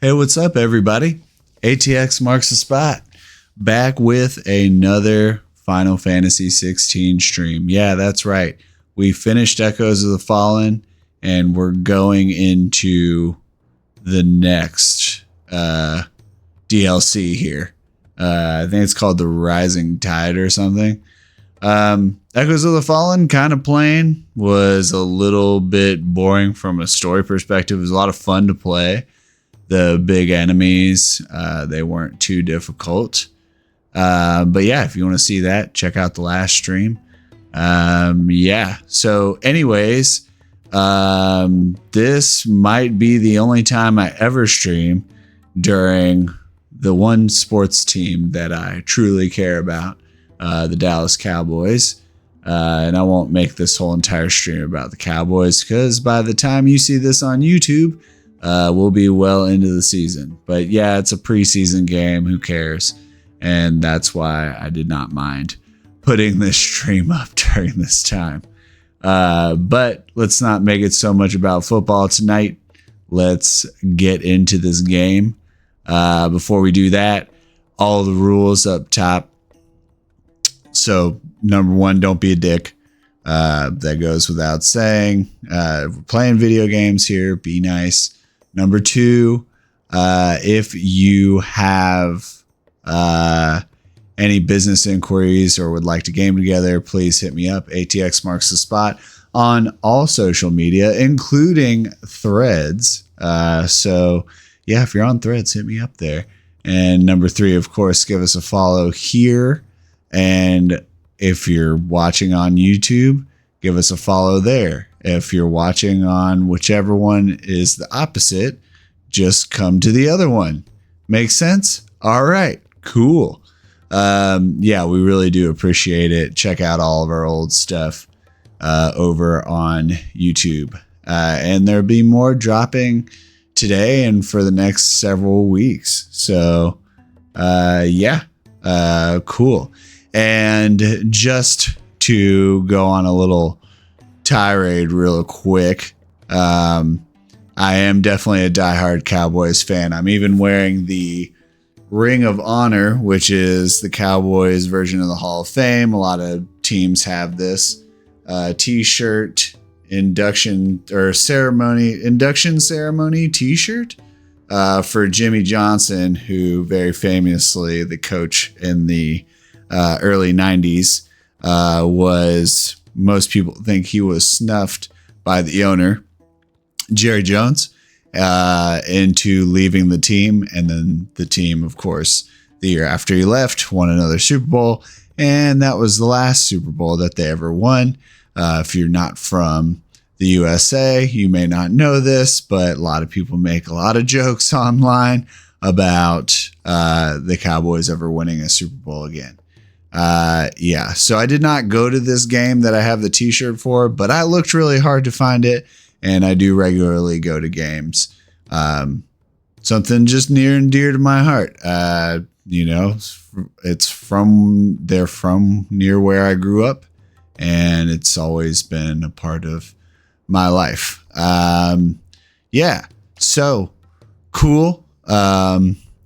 Hey, what's up, everybody? ATX marks the spot. Back with another Final Fantasy 16 stream. Yeah, that's right. We finished Echoes of the Fallen, and we're going into the next DLC here. I think it's called the Rising Tide or something. Echoes of the Fallen, kind of plain, was a little bit boring from a story perspective. It was a lot of fun to play. The big enemies, they weren't too difficult. But yeah, if you want to see that, check out the last stream. Yeah. So anyways, this might be the only time I ever stream during the one sports team that I truly care about, the Dallas Cowboys. And I won't make this whole entire stream about the Cowboys because by the time you see this on YouTube, we'll be well into the season. But yeah, it's a preseason game. Who cares? And that's why I did not mind putting this stream up during this time. But let's not make it so much about football tonight. Let's get into this game. Before we do that, all the rules up top. So number one, don't be a dick. That goes without saying. We're playing video games here. Be nice. Number two, if you have any business inquiries or would like to game together, please hit me up. ATX marks the spot on all social media, including Threads. So yeah, if you're on Threads, hit me up there. And number three, of course, give us a follow here. And if you're watching on YouTube, give us a follow there. If you're watching on whichever one is the opposite, just come to the other one. Make sense? All right, cool. Yeah, we really do appreciate it. Check out all of our old stuff over on YouTube. And there'll be more dropping today and for the next several weeks. So, yeah, cool. And just to go on a little tirade real quick, I am definitely a diehard Cowboys fan. I'm even wearing the Ring of Honor, which is the Cowboys version of the Hall of Fame. A lot of teams have this t-shirt induction ceremony t-shirt for Jimmy Johnson, who very famously, the coach in the early 90s, was, most people think he was snuffed by the owner, Jerry Jones, into leaving the team. And then the team, of course, the year after he left, won another Super Bowl. And that was the last Super Bowl that they ever won. If you're not from the USA, you may not know this, but a lot of people make a lot of jokes online about the Cowboys ever winning a Super Bowl again. Yeah, so I did not go to this game that I have the t-shirt for, but I looked really hard to find it, and I do regularly go to games. Something just near and dear to my heart. You know, they're from near where I grew up, and it's always been a part of my life. Yeah, so cool.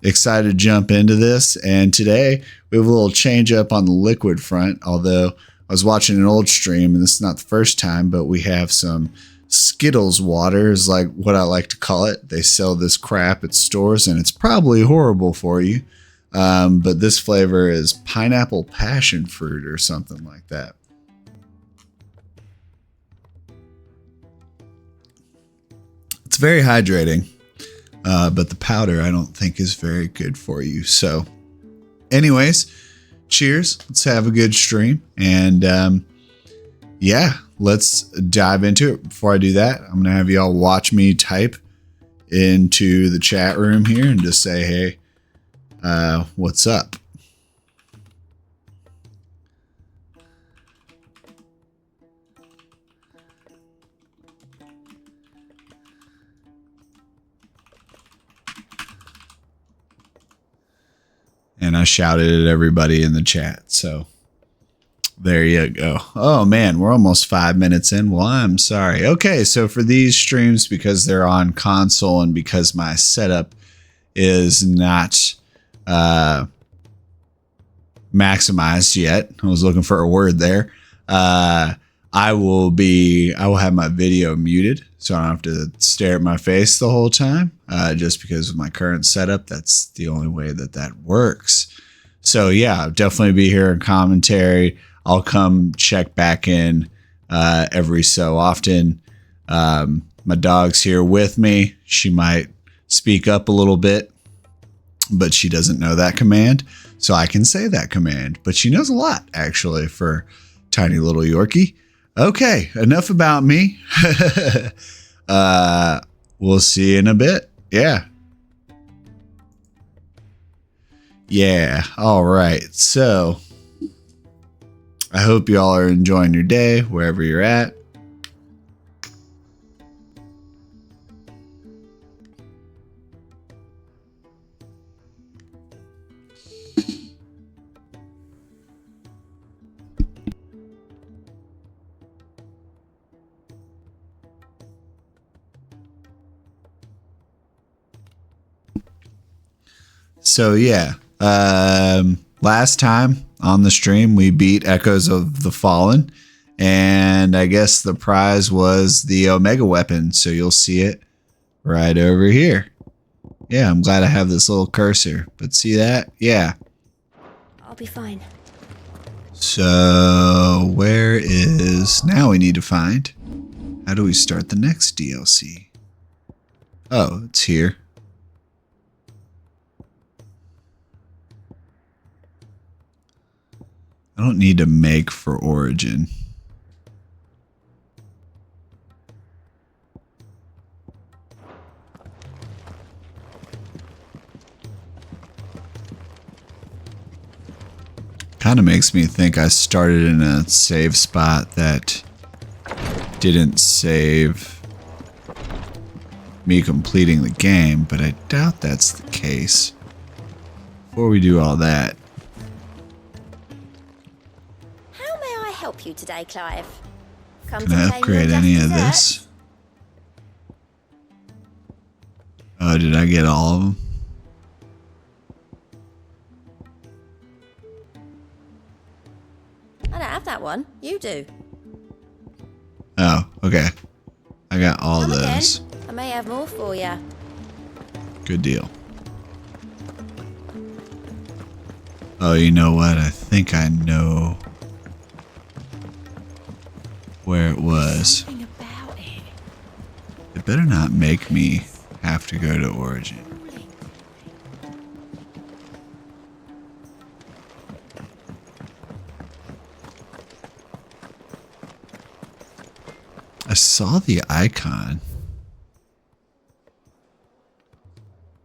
Excited to jump into this. And today we have a little change up on the liquid front, although I was watching an old stream, and this is not the first time, but we have some Skittles water, is like what I like to call it. They sell this crap at stores, and it's probably horrible for you. But this flavor is pineapple passion fruit or something like that. It's very hydrating. But the powder I don't think is very good for you. So anyways, cheers. Let's have a good stream. And yeah, let's dive into it. Before I do that, I'm going to have y'all watch me type into the chat room here and just say, hey, what's up? And I shouted at everybody in the chat. So there you go. Oh, man, we're almost 5 minutes in. Well, I'm sorry. Okay, so for these streams, because they're on console and because my setup is not maximized yet. I was looking for a word there. I will have my video muted, so I don't have to stare at my face the whole time. Just because of my current setup, that's the only way that works. So yeah, I'll definitely be here in commentary. I'll come check back in every so often. My dog's here with me. She might speak up a little bit, but she doesn't know that command, so I can say that command. But she knows a lot, actually, for tiny little Yorkie. Okay, enough about me. We'll see you in a bit. Yeah. Yeah, all right. So I hope y'all are enjoying your day wherever you're at. So yeah, last time on the stream we beat Echoes of the Fallen, and I guess the prize was the Omega weapon, so you'll see it right over here. Yeah, I'm glad I have this little cursor, but see that? Yeah. I'll be fine. So where is... Now we need to find... How do we start the next DLC? Oh, it's here. I don't need to make for Origin. Kind of makes me think I started in a save spot that didn't save me completing the game, but I doubt that's the case. Before we do all that, how may I help you today, Clive? Come can I upgrade any of this? Oh, did I get all of them? I don't have that one. You do. Oh, okay. I got all Come those. again. I may have more for you. Good deal. Oh, you know what? I think I know where it was. About it. It better not make me have to go to Origin. I saw the icon.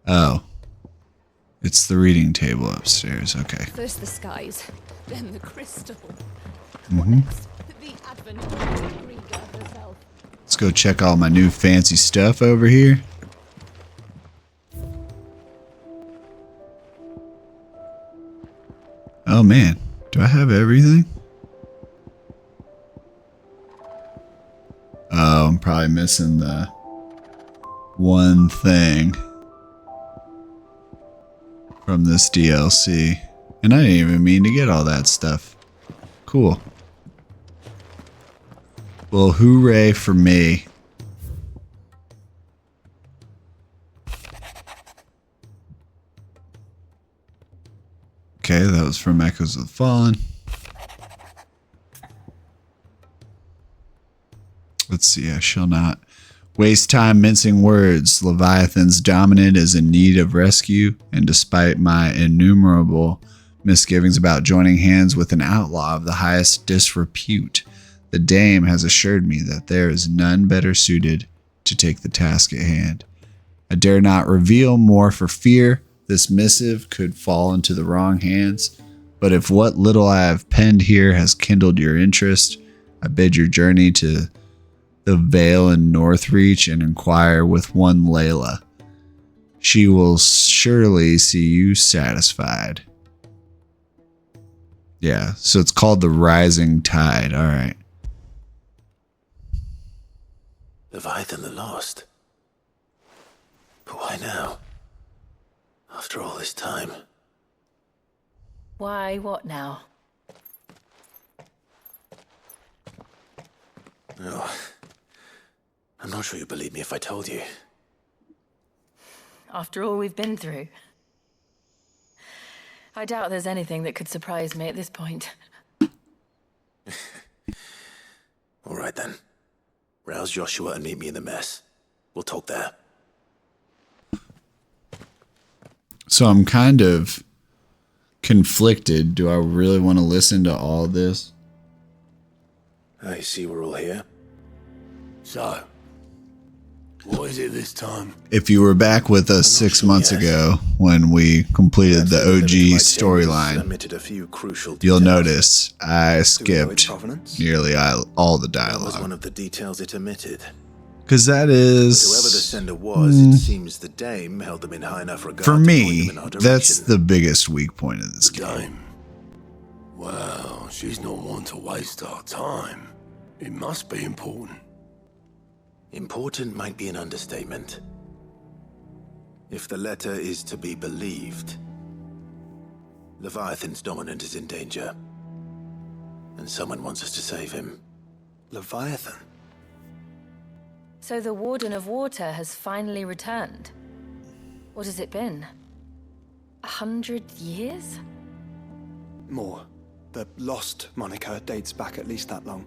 Oh. It's the reading table upstairs. Okay. First the skies, then the crystal. Mm-hmm. Next, the advent of Griga herself. Let's go check all my new fancy stuff over here. Oh man, do I have everything? Oh, I'm probably missing the one thing from this DLC. And I didn't even mean to get all that stuff. Cool. Well, hooray for me. Okay, that was from Echoes of the Fallen. Let's see, I shall not waste time mincing words. Leviathan's dominant is in need of rescue, and despite my innumerable misgivings about joining hands with an outlaw of the highest disrepute, the dame has assured me that there is none better suited to take the task at hand. I dare not reveal more for fear this missive could fall into the wrong hands, but if what little I have penned here has kindled your interest, I bid your journey to the Vale in Northreach and inquire with one Layla. She will surely see you satisfied. Yeah, so it's called the Rising Tide. All right. Leviathan the Lost. But why now? After all this time. Why, what now? Oh, I'm not sure you'd believe me if I told you. After all we've been through. I doubt there's anything that could surprise me at this point. All right then. Rouse Joshua and meet me in the mess. We'll talk there. So I'm kind of conflicted. Do I really want to listen to all this? I see we're all here. So, what is it this time? If you were back with us 6 months ago when we completed the OG storyline, you'll notice I skipped nearly all the That was one dialogue. of the details it omitted. Because that Whoever the is, sender was, it seems the dame held them in high enough regard for to point me, them in our that's direction. the biggest weak point of this game. Dame. Well, she's not one to waste our time. It must be important. Important might be an understatement. If the letter is to be believed, Leviathan's dominant is in danger. And someone wants us to save him. Leviathan? So the Warden of Water has finally returned. What has it been? 100 years? More. The Lost moniker dates back at least that long.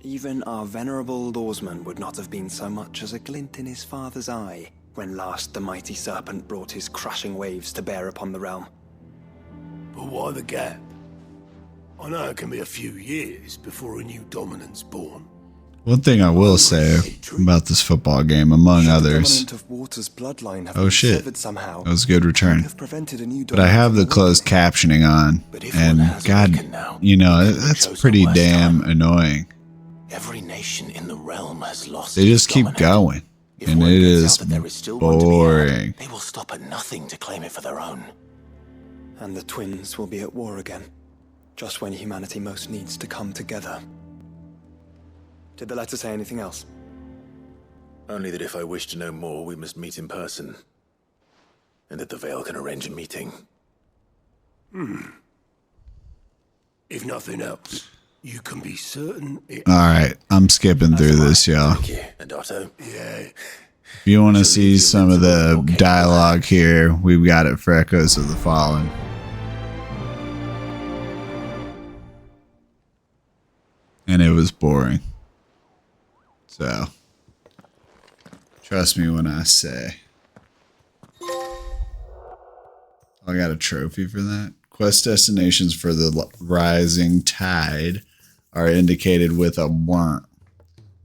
Even our venerable lawsman would not have been so much as a glint in his father's eye when last the mighty serpent brought his crushing waves to bear upon the realm. But why the gap? I know it can be a few years before a new dominant's born. One thing I will say about this football game, among Should the others, dominant of Water's bloodline have oh been shit, severed somehow, that was a good return. have prevented a new But I have the dominant from closed awakening. captioning on, But if one and has God, awakened now, you know, it that's chose the pretty worst damn time. annoying. Every nation in the realm has lost They its just keep dominant. going, If and word it gets is out that there is still one to be had, boring. they will stop at nothing to claim it for their own. And the twins will be at war again, just when humanity most needs to come together. Did the letter say anything else? Only that if I wish to know more, we must meet in person. And that the Veil can arrange a meeting. If nothing else, you can be certain it... All right, I'm skipping through this, y'all. Thank you. And Otto? Yeah, If you want to see some of the dialogue here, we've got it for Echoes of the Fallen. And it was boring. So, trust me when I say. I got a trophy for that. Quest destinations for the rising tide are indicated with a blank.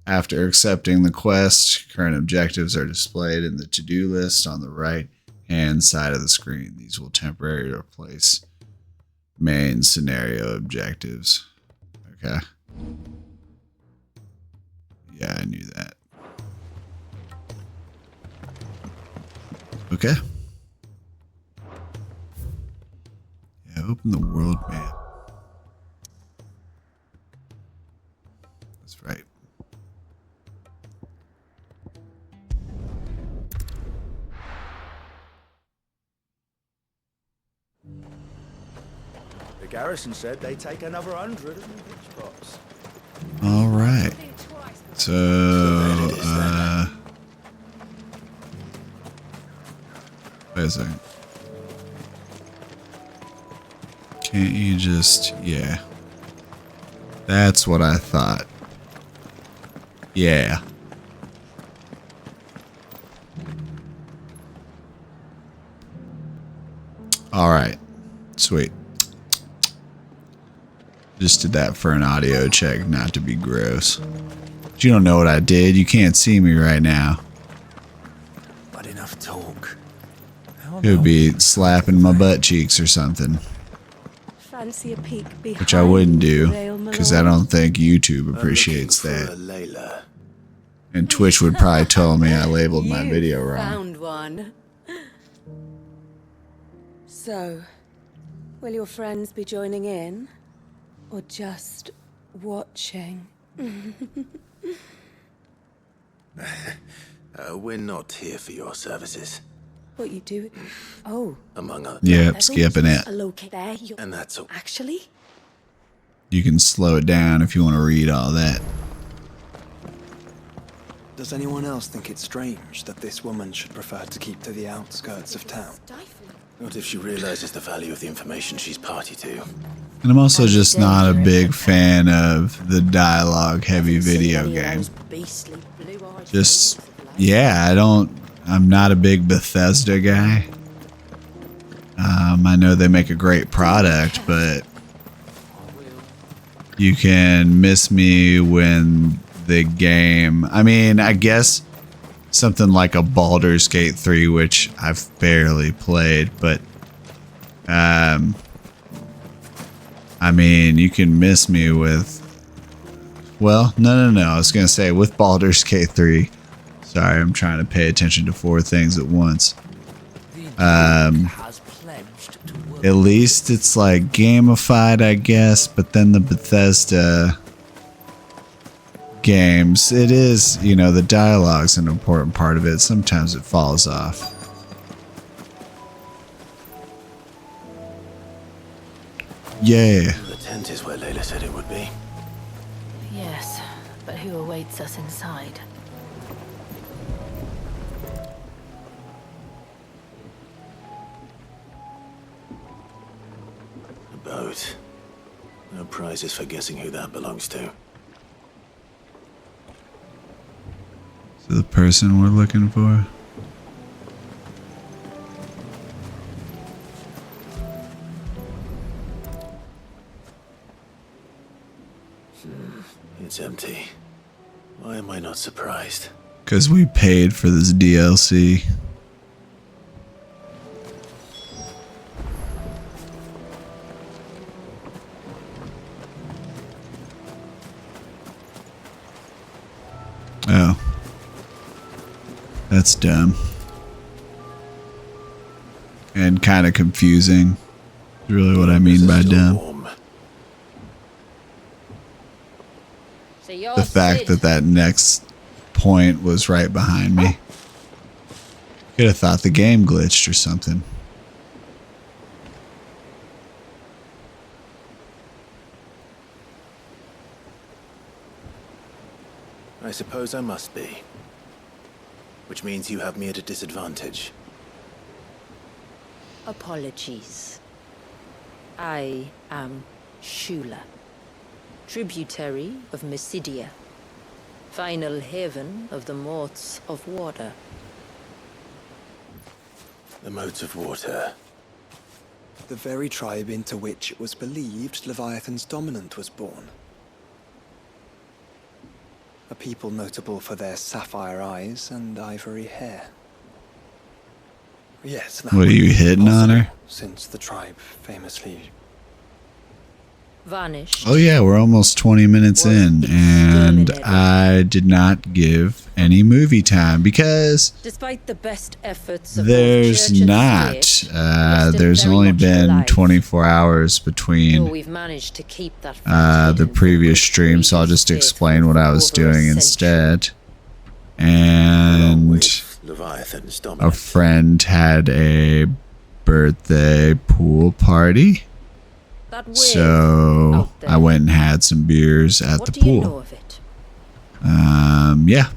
After accepting the quest, current objectives are displayed in the to-do list on the right-hand side of the screen. These will temporarily replace main scenario objectives. Okay. Yeah, I knew that. Okay. Yeah, open the world map. That's right. The garrison said they'd take another 100 of the witch bots. All right. So, wait a second. Can't you just, yeah. That's what I thought. Yeah. All right. Sweet. Just did that for an audio check, not to be gross. But you don't know what I did. You can't see me right now. But enough talk. It would be slapping my butt cheeks or something, Fancy a peek behind which I wouldn't the do veil, my because I lord? don't think YouTube I'm appreciates looking for that. a Layla. And Twitch would probably tell me I labeled my You video wrong. Found one. So, will your friends be joining in, or just watching? We're not here for your services. What you do? Oh, among others. Yep, skipping it. a locate there. You And that's all. actually? You can slow it down if you want to read all that. Does anyone else think it's strange that this woman should prefer to keep to the outskirts of town? What if she realizes the value of the information she's party to? And I'm also just not a big fan of the dialogue-heavy video game. Just, yeah, I'm not a big Bethesda guy. I know they make a great product, but you can miss me when the game, I mean, I guess something like a Baldur's Gate 3, which I've barely played, but I mean, you can miss me with, well, no, I was going to say with Baldur's Gate 3. Sorry, I'm trying to pay attention to 4 things at once. At least it's like gamified, I guess, but then the Bethesda games, it is, you know, the dialogue's an important part of it. Sometimes it falls off. Yeah. The tent is where Layla said it would be. Yes, but who awaits us inside? A boat. No prizes for guessing who that belongs to. So the person we're looking for. It's empty. Why am I not surprised? Because we paid for this DLC. Oh. That's dumb. And kind of confusing. Is really what I mean by dumb. The fact that that next point was right behind me. Could have thought the game glitched or something. I suppose I must be. Which means you have me at a disadvantage. Apologies. I am Shula, tributary of Mysidia, final haven of the Motes of Water. The Motes of Water. The very tribe into which it was believed Leviathan's dominant was born. A people notable for their sapphire eyes and ivory hair. Yes, that What are you hitting on her? Since the tribe famously Vanished. Oh yeah, we're almost 20 minutes in, and I did not give any movie time because Despite the best efforts of there's both church and not. state, There's very only much been alive. 24 hours Well, between we've managed to keep that the previous stream, so I'll just explain what I was doing instead. And Leviathan's a dominant. friend had a birthday pool party, That wave so out there. I went and had some beers at What the do you know pool. of it? Yeah.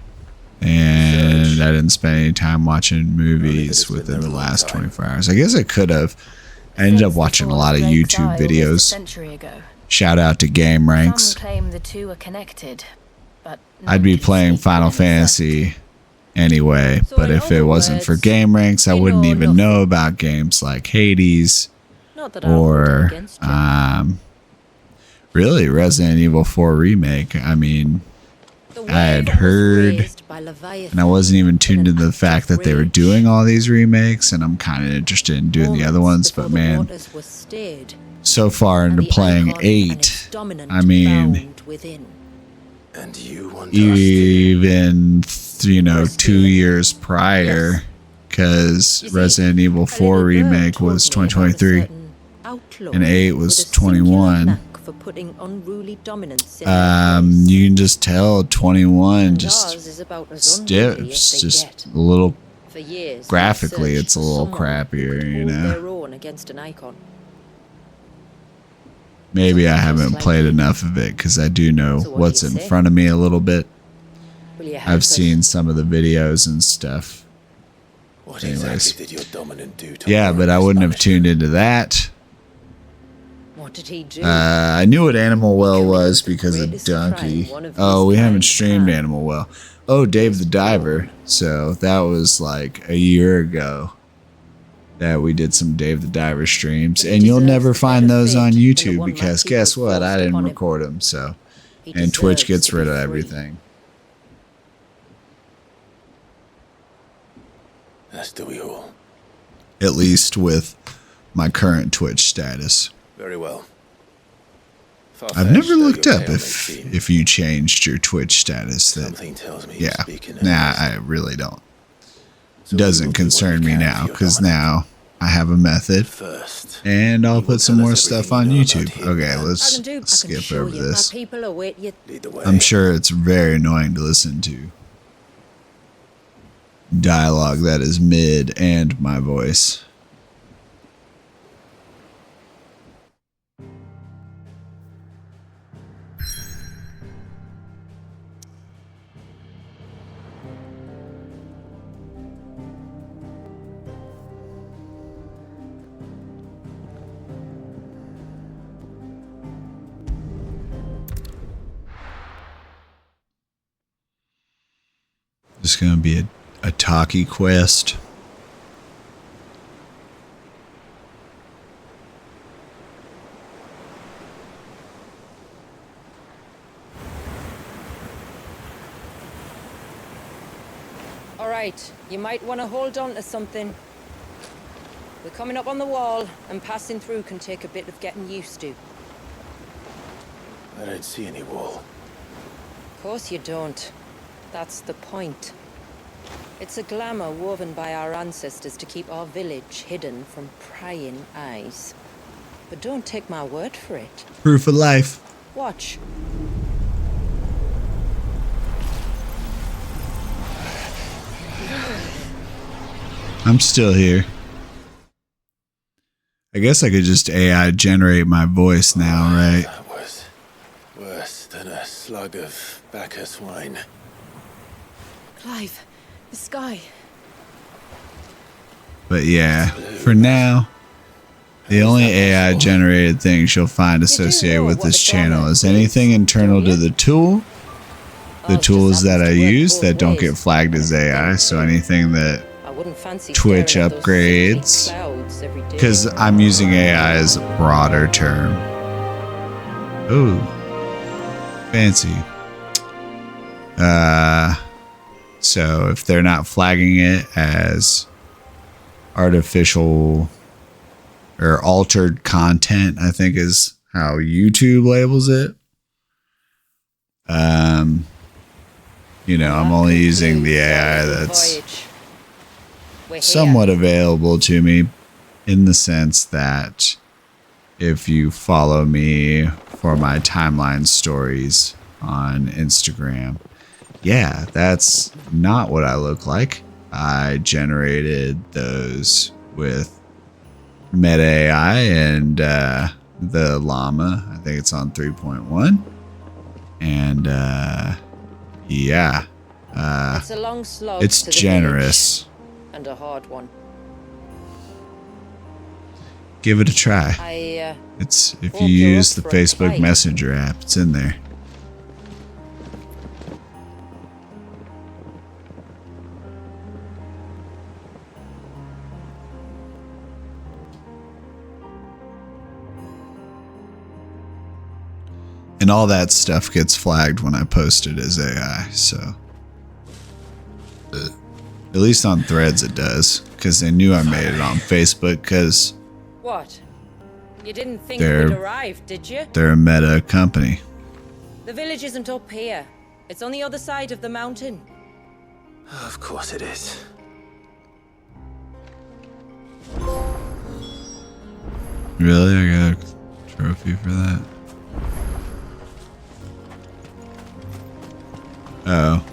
And I didn't spend any time watching movies it's been within there the a long last time. 24 hours. I guess I could have. I ended up watching a lot of YouTube videos. Century ago. Shout out to Game Ranks. Some claim the two are connected, but I'd be none can playing speak Final for them Fantasy anyway, So but in if it other wasn't for words, Game Ranks, I we wouldn't know even know nothing. about games like Hades Not that I hold it or against you. really Resident Evil 4 Remake. I mean, The I had wave was heard, raised by Leviathan and I wasn't even tuned in into an the act fact of that they were rage. doing all these remakes, and I'm kind of interested in doing the other ones, Moments but before the man, waters were stirred, so far and into the playing icon and its 8, dominant I mean, bound within. And you want us even 2 years prior, because You see, Resident Evil a 4 little girl remake told was me about a 2023, certain outlaw and 8 with was a singular 21. knack for putting unruly dominance in their place. You can just tell 21 And just ours is about as stiff, unruly as they just get. a little For years, graphically they've it's a searched little for someone who crappier, could you hold know. their own against an icon. Maybe I Someone just haven't like played you. enough of it because I do know So what do what's you in say? front of me a little bit. Will you help I've us? seen some of the videos and stuff. What Anyways. exactly did your dominant do to Yeah, warrant but I this wouldn't have punishment? tuned into that. What did he do? I knew what Animal Well committed was the because of greatest Donkey. crime one of Oh, his we haven't kind streamed can. Animal Well. Oh, Dave the Diver. So that was like a year ago that we did some Dave the Diver streams. But he And you'll deserves never a find better those fate on than the YouTube one my because people guess what? I forced didn't upon him. record them. So, He and Twitch deserves gets to be rid of free. everything. As do we all. At least with my current Twitch status. Very well. I've never Far-fetched though looked your up tale may if seem, you changed your Twitch status. That something tells me you're yeah, speaking nah, earnest. I really don't. So we Doesn't will do what concern we me can now for your because dominant. now I have a method, First, and I'll you will put some tell more us stuff everything on you know about YouTube. him, Okay, man. I let's can do. I can skip show over you. this. My people await you. Lead the way. I'm sure it's very annoying to listen to dialogue that is mid and my voice. Just gonna be a talkie quest. All right, you might want to hold on to something. We're coming up on the wall, and passing through can take a bit of getting used to. I don't see any wall. Of course you don't. That's the point. It's a glamour woven by our ancestors to keep our village hidden from prying eyes. But don't take my word for it. Proof of life. Watch. I'm still here. I guess I could just AI generate my voice now, right? That was worse than a slug of Bacchus wine. Clive, the sky. But yeah, for now, the only AI generated things you'll find associated with this channel is anything internal to the tool, the tools that I use that don't get flagged as AI, so anything that I wouldn't fancy Twitch staring at those upgrades, sickly clouds every day. because I'm using AI as a broader term. Ooh, fancy. So if they're not flagging it as artificial or altered content, I think is how YouTube labels it. You know, I'm only using the AI that's somewhat available to me in the sense that if you follow me for my timeline stories on Instagram, yeah, that's not what I look like. I generated those with Meta AI and the llama. I think it's on 3.1. And yeah, it's a long slog it's to the generous. village, and a hard one. Give it a try. It's if you use the Facebook Messenger app, it's in there. And all that stuff gets flagged when I post it as AI, so at least on Threads it does, because they knew I made it on Facebook, because What? You didn't think They're- we'd arrived, did you? they're a Meta company. The village isn't up here. It's on the other side of the mountain. Of course it is. Really? I got a trophy for that? Oh.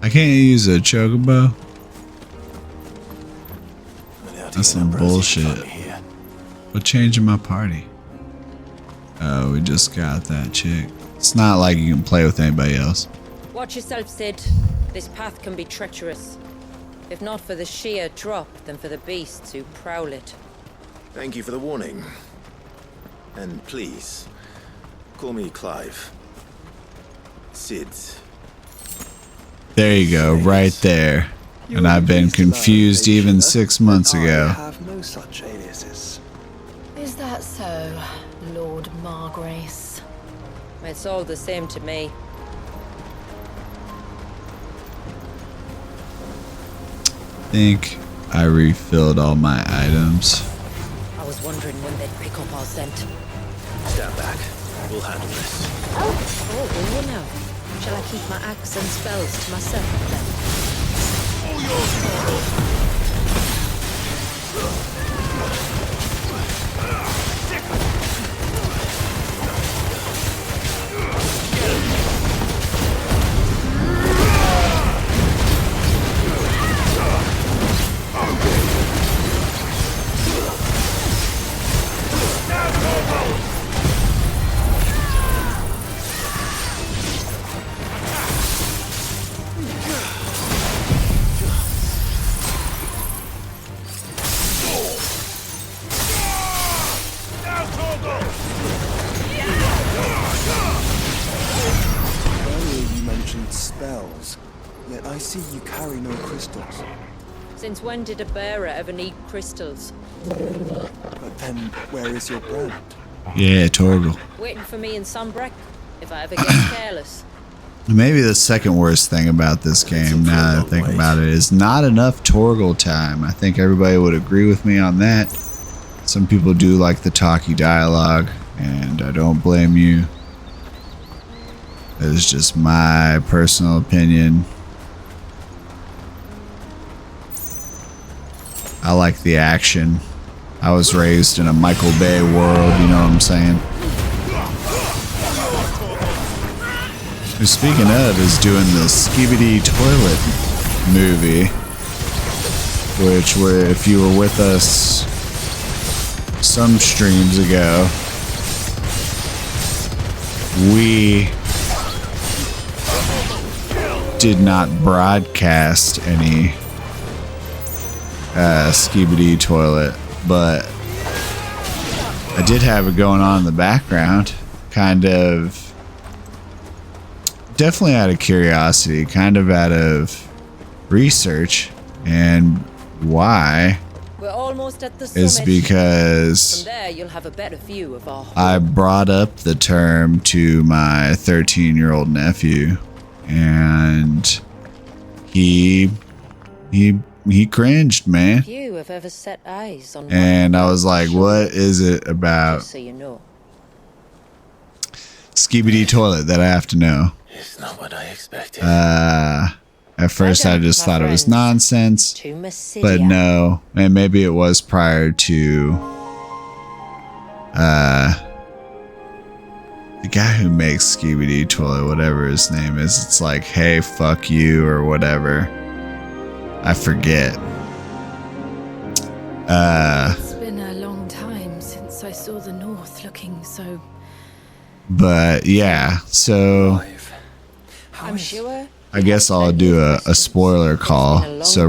I can't use a chocobo? That's some bullshit. What changing my party? Oh, we just got that chick. It's not like you can play with anybody else. Watch yourself, Sid. This path can be treacherous. If not for the sheer drop, then for the beasts who prowl it. Thank you for the warning. And please, call me Clive. Sid. There you go, right there. And I've been confused even 6 months ago. I have no such aliases. Is that so, Lord Margrace? It's all the same to me. Think I refilled all my items. I was wondering when they'd pick up our scent. Stand back. We'll handle this. Oh, will you now? Shall I keep my axe and spells to myself then? All yours, Earlier you mentioned spells, yet I see you carry no crystals. Since when did a bearer ever need crystals? But then, where is your brand? Yeah, Torgal. Waiting for me in Sunbreck, if I ever get careless. Maybe the second worst thing about this game, now that I think about it, is not enough Torgal time. I think everybody would agree with me on that. Some people do like the talky dialogue, and I don't blame you. It's just my personal opinion. I like the action. I was raised in a Michael Bay world, you know what I'm saying? Who, speaking of, is doing the Skibidi Toilet movie, which, if you were with us some streams ago, we did not broadcast any Skibidi Toilet, but I did have it going on in the background, kind of. Definitely out of curiosity, kind of out of research, and why We're almost at the summit. is because From there, you'll have a better view of our I brought up the term to my 13-year-old nephew, and he cringed, man. few have ever set eyes on. And I was like, "What is it about So you know. Skibidi Toilet that I have to know?" It's not what I expected. At first I just thought it was nonsense, To Mysidia. but no, and maybe it was prior to the guy who makes Skibidi Toilet, whatever his name is. It's like, hey, fuck you, or whatever. I forget. It's been a long time since I saw the North looking so... But yeah, so I'm sure. I guess I'll do a spoiler call. So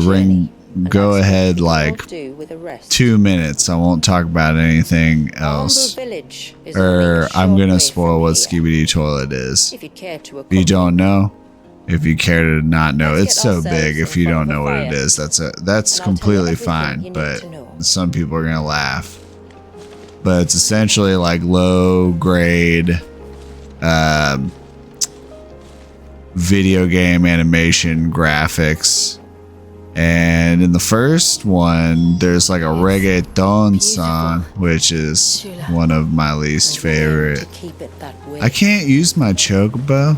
go ahead like Do with a rest. 2 minutes. I won't talk about anything else. Village is only Or a I'm short gonna way spoil from what here. Skibidi Toilet is. If you care to If you don't know, if you care to not know, Let's it's get so ourselves big. in If you front don't of know the what it fire. is, that's And I'll tell you completely everything fine. you need But to know. some people are gonna laugh. But it's essentially like low grade video game animation graphics. And in the first one, there's like a reggaeton song, which is one of my least favorite. To keep it that way. I can't use my chocobo.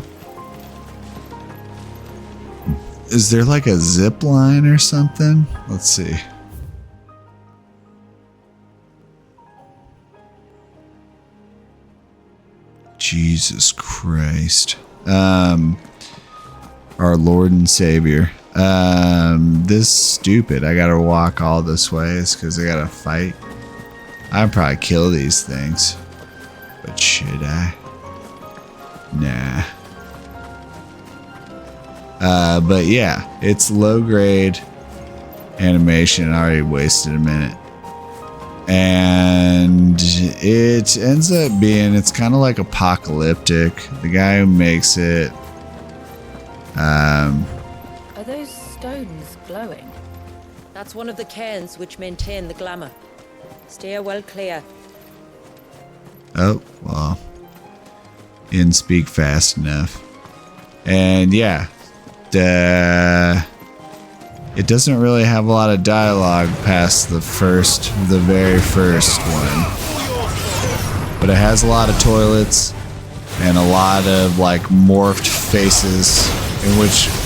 Is there like a zip line or something? Let's see. Jesus Christ. our Lord and Savior. This stupid. I gotta walk all this ways because I gotta fight. I'd probably kill these things. But should I? Nah. But yeah, it's low grade animation. I already wasted a minute. And it ends up being, it's kind of like apocalyptic. The guy who makes it, Are those stones glowing? That's one of the cairns which maintain the glamour. Steer well clear. oh, well, didn't speak fast enough. And yeah, it doesn't really have a lot of dialogue past the very first one. But it has a lot of toilets and a lot of like morphed faces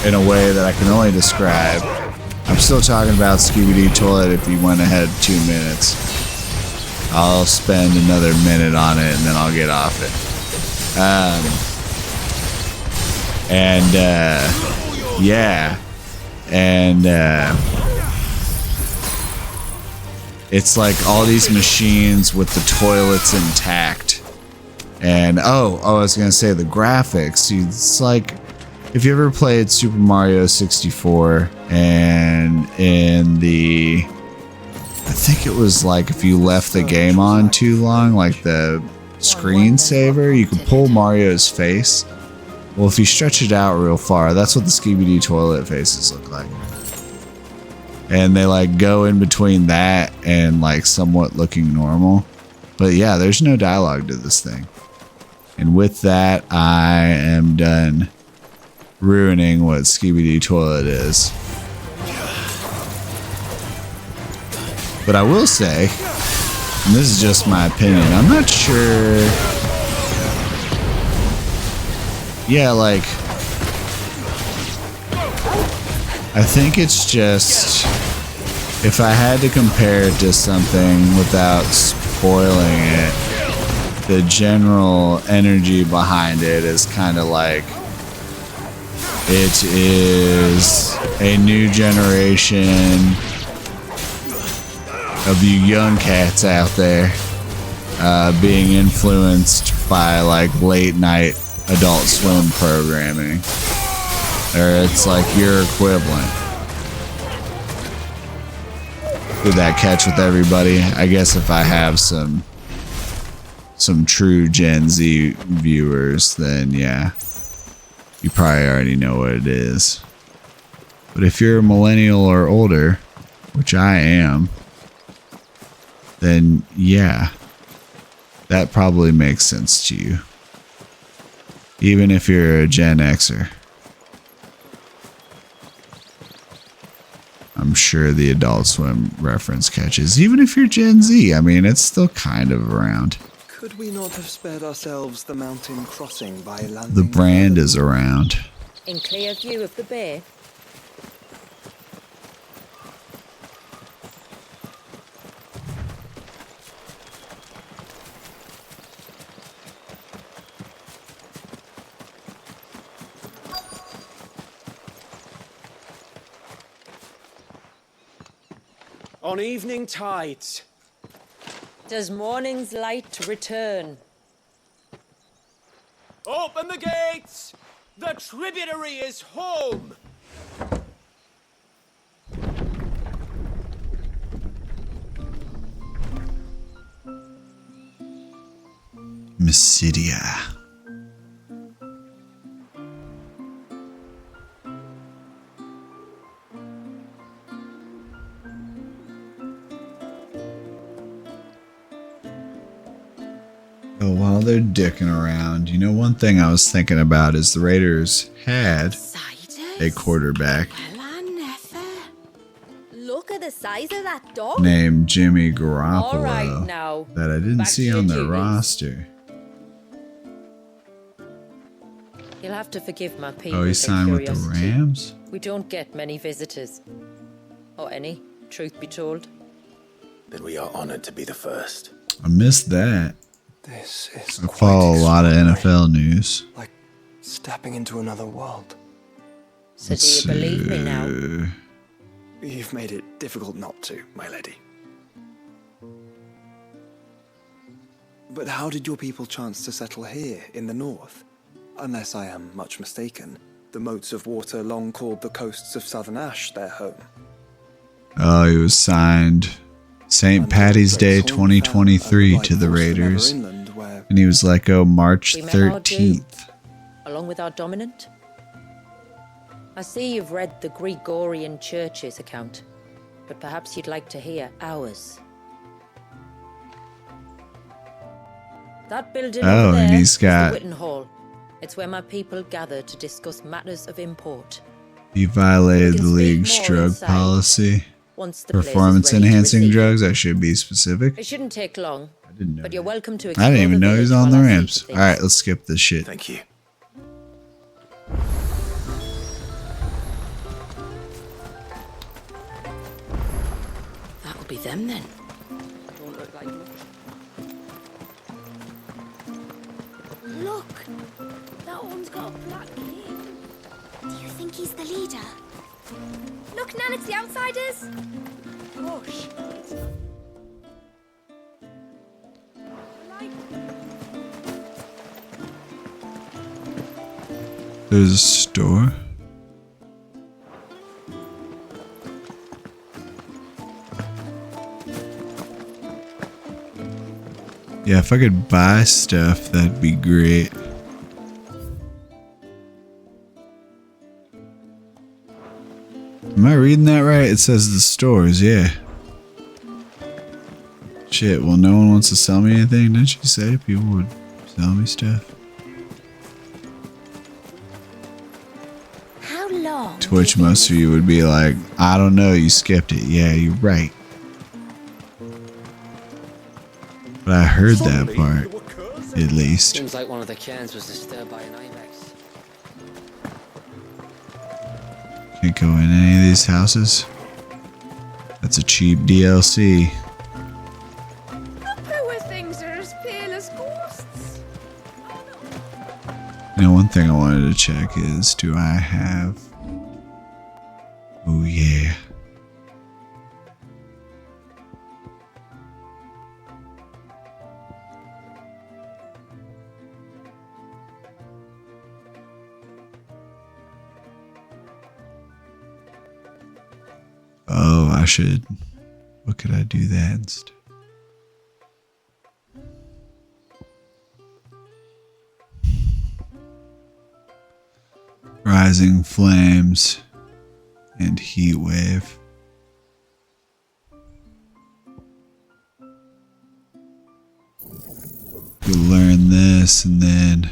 in a way that I can only describe. I'm still talking about Scooby-Doo Toilet. If you went ahead 2 minutes, I'll spend another minute on it and then I'll get off it. Yeah. And it's like all these machines with the toilets intact. And I was gonna say the graphics. It's like if you ever played Super Mario 64 and in the, I think it was like if you left the game on too long, like the screensaver, you could pull Mario's face. Well, if you stretch it out real far, that's what the Scooby-Doo toilet faces look like. And they like go in between that and like somewhat looking normal. But yeah, there's no dialogue to this thing. And with that, I am done ruining what Scooby-Doo Toilet is. But I will say, and this is just my opinion, I'm not sure. Yeah, like, I think it's just, if I had to compare it to something without spoiling it, the general energy behind it is kind of like, it is a new generation of you young cats out there being influenced by like late night Adult Swim programming, or it's like your equivalent. Did that catch with everybody? I guess if I have some true Gen Z viewers, then yeah, you probably already know what it is. But if you're a millennial or older, which I am, then yeah, that probably makes sense to you. Even if you're a Gen Xer. I'm sure the Adult Swim reference catches. Even if you're Gen Z, I mean, it's still kind of around. Could we not have spared ourselves the mountain crossing by landing? The brand is around. In clear view of the bay. On evening tides. Does morning's light return? Open the gates! The tributary is home! Mysidia. Oh, while they're dicking around, you know, one thing I was thinking about is the Raiders had a quarterback Look at the size of that dog. named Jimmy Garoppolo All right, now, that I didn't back see to your on their duties. roster. You'll have to forgive my people. Oh, he their signed with the curiosity. Rams? We don't get many visitors. Or any, truth be told. Then we are honored to be the first. I missed that. This is I follow a lot of NFL news. Like stepping into another world. So do you believe me now? You've made it difficult not to, my lady. But how did your people chance to settle here in the north? Unless I am much mistaken, the moats of water long called the coasts of Southern Ash their home. Oh, he was signed St. Patty's Day 2023 to the Raiders. And he was let go March 13th. Along with our dominant? I see you've read the Gregorian Church's account, but perhaps you'd like to hear ours. That building over there and he's got... is the Witten Hall. It's where my people gather to discuss matters of import. He violated the League's drug policy. Performance enhancing drugs. I should be specific. It shouldn't take long. I didn't know. But you're welcome to. I didn't even know he was on the ramps. All right, let's skip this shit. Thank you. That'll be them then. Look! That one's got a black cape. Do you think he's the leader? Look, Nan, it's the outsiders! Gosh. There's a store. Yeah, if I could buy stuff, that'd be great. Am I reading that right? It says the stores, yeah. Shit, well, no one wants to sell me anything, didn't you say? People would sell me stuff. How long? To which most of you would be like, I don't know, you skipped it. Yeah, you're right. But I heard that part, at least. Seems like one of the cairns was disturbed by an ibex. Can't go in any of these houses. That's a cheap DLC. Where things are as pale as ghosts. You know, one thing I wanted to check is, do I have... Oh, yeah. Oh, I should... What could I do that instead? Rising flames and heat wave. You'll learn this and then...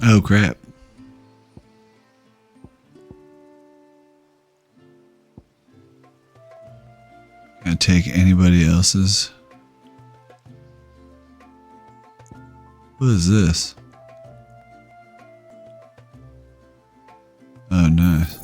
Oh, crap. Gonna take anybody else's. What is this? Oh, nice.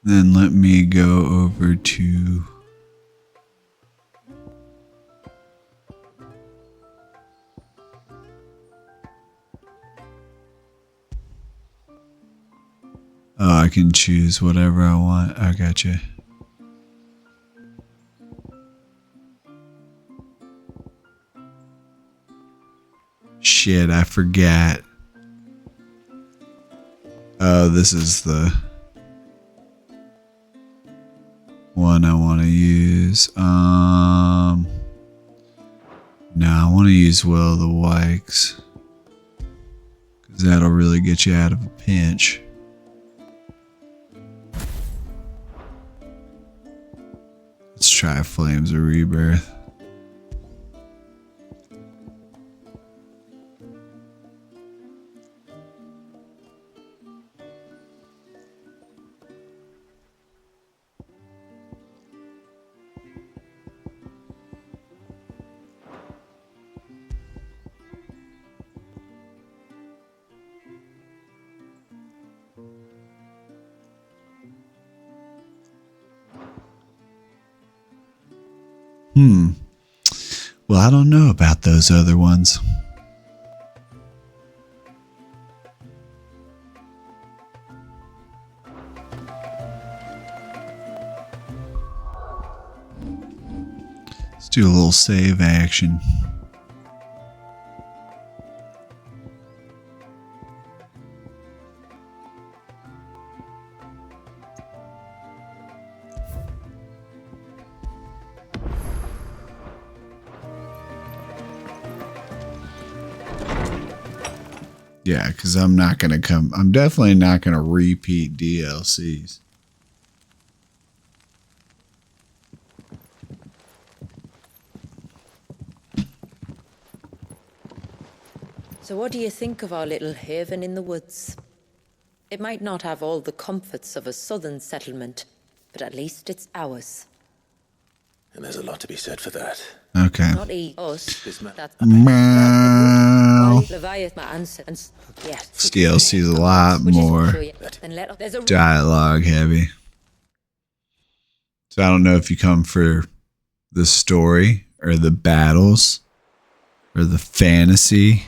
Then let me go over to Oh, I can choose whatever I want. I gotcha. Shit, I forgot. Oh, this is the one I want to use. No, I want to use Will of the Wikes, because that'll really get you out of a pinch. Let's try Flames of Rebirth. Well, I don't know about those other ones. Let's do a little save action. Yeah, because I'm definitely not going to repeat DLCs. So what do you think of our little haven in the woods? It might not have all the comforts of a southern settlement, but at least it's ours. And there's a lot to be said for that. Okay. Not us. That's Meow. yes. This DLC is a lot more dialogue heavy. So I don't know if you come for the story or the battles or the fantasy.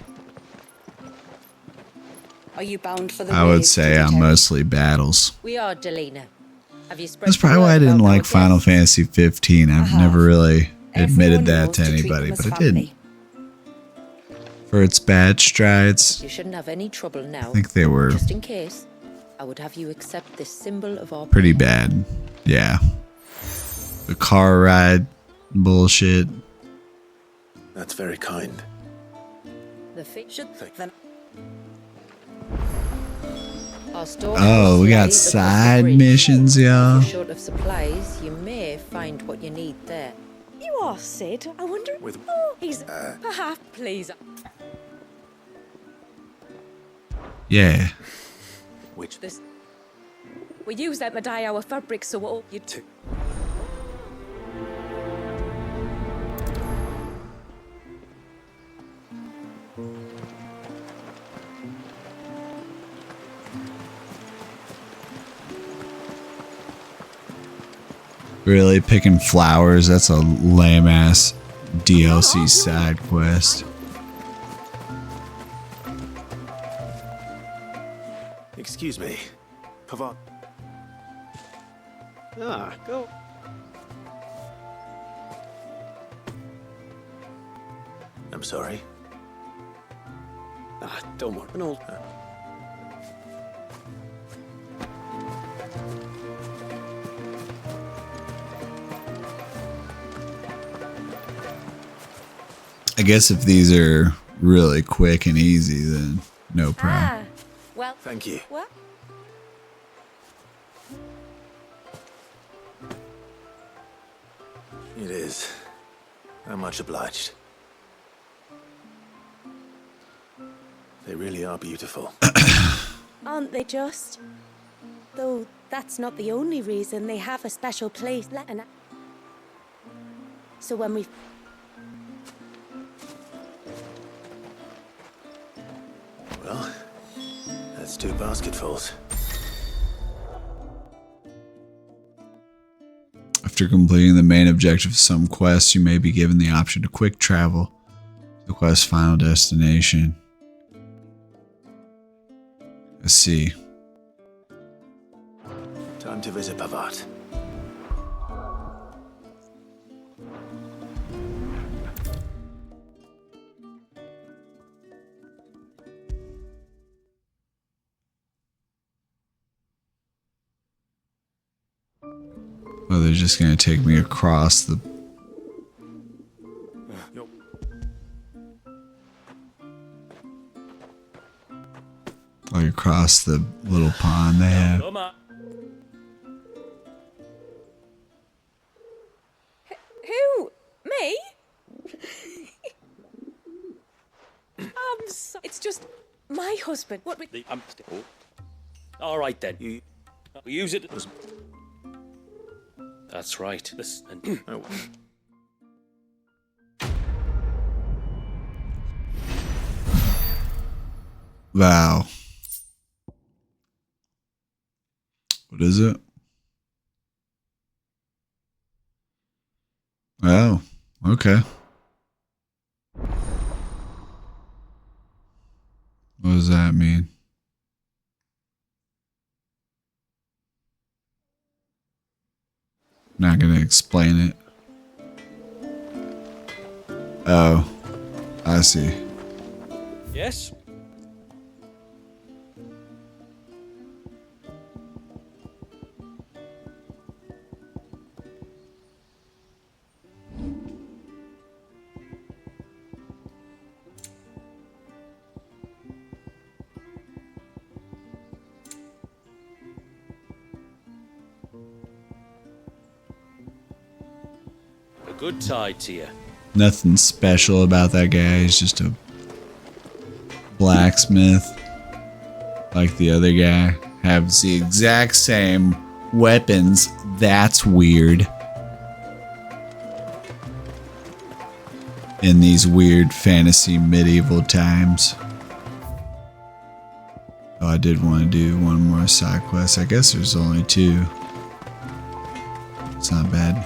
Are you bound for the I would say I'm mostly battles. We are, Delina. Have you spread That's probably why I didn't like Final Fantasy 15. I've never really admitted that to anybody, but I didn't. For its bad strides, You shouldn't have any trouble now. I think they were Just in case, I would have you accept this symbol of our pretty bad. Yeah. The car ride bullshit. That's very kind. The should then. Oh, we got side missions, y'all. If you're short of supplies, you may find what you need there. You are Sid. I wonder. He's perhaps please. Yeah. Which this? We use them to dye our fabric, so what you do? Really picking flowers? That's a lame ass DLC side quest. Excuse me. Pavard. Go. I'm sorry. Don't worry. No. I guess if these are really quick and easy, then no problem. Well, thank you. What? It is. I'm much obliged. They really are beautiful. Aren't they just? Though that's not the only reason they have a special place. So when we... Well, that's 2 basketfuls. After completing the main objective of some quests, you may be given the option to quick travel to the quest's final destination. Let's see. time to visit Pavat. Well, they're just gonna take me across the. Like across the little pond they have. Come on. Who? Me? It's just my husband. What? I'm still. All right then. You use it as. That's right. Listen. Wow. What is it? Oh, okay. What does that mean? Not gonna explain it. Oh, I see. Yes. A good tide to you. Nothing special about that guy. He's just a blacksmith. Like the other guy. Has the exact same weapons. That's weird. In these weird fantasy medieval times. Oh, I did want to do one more side quest. I guess there's only 2. It's not bad.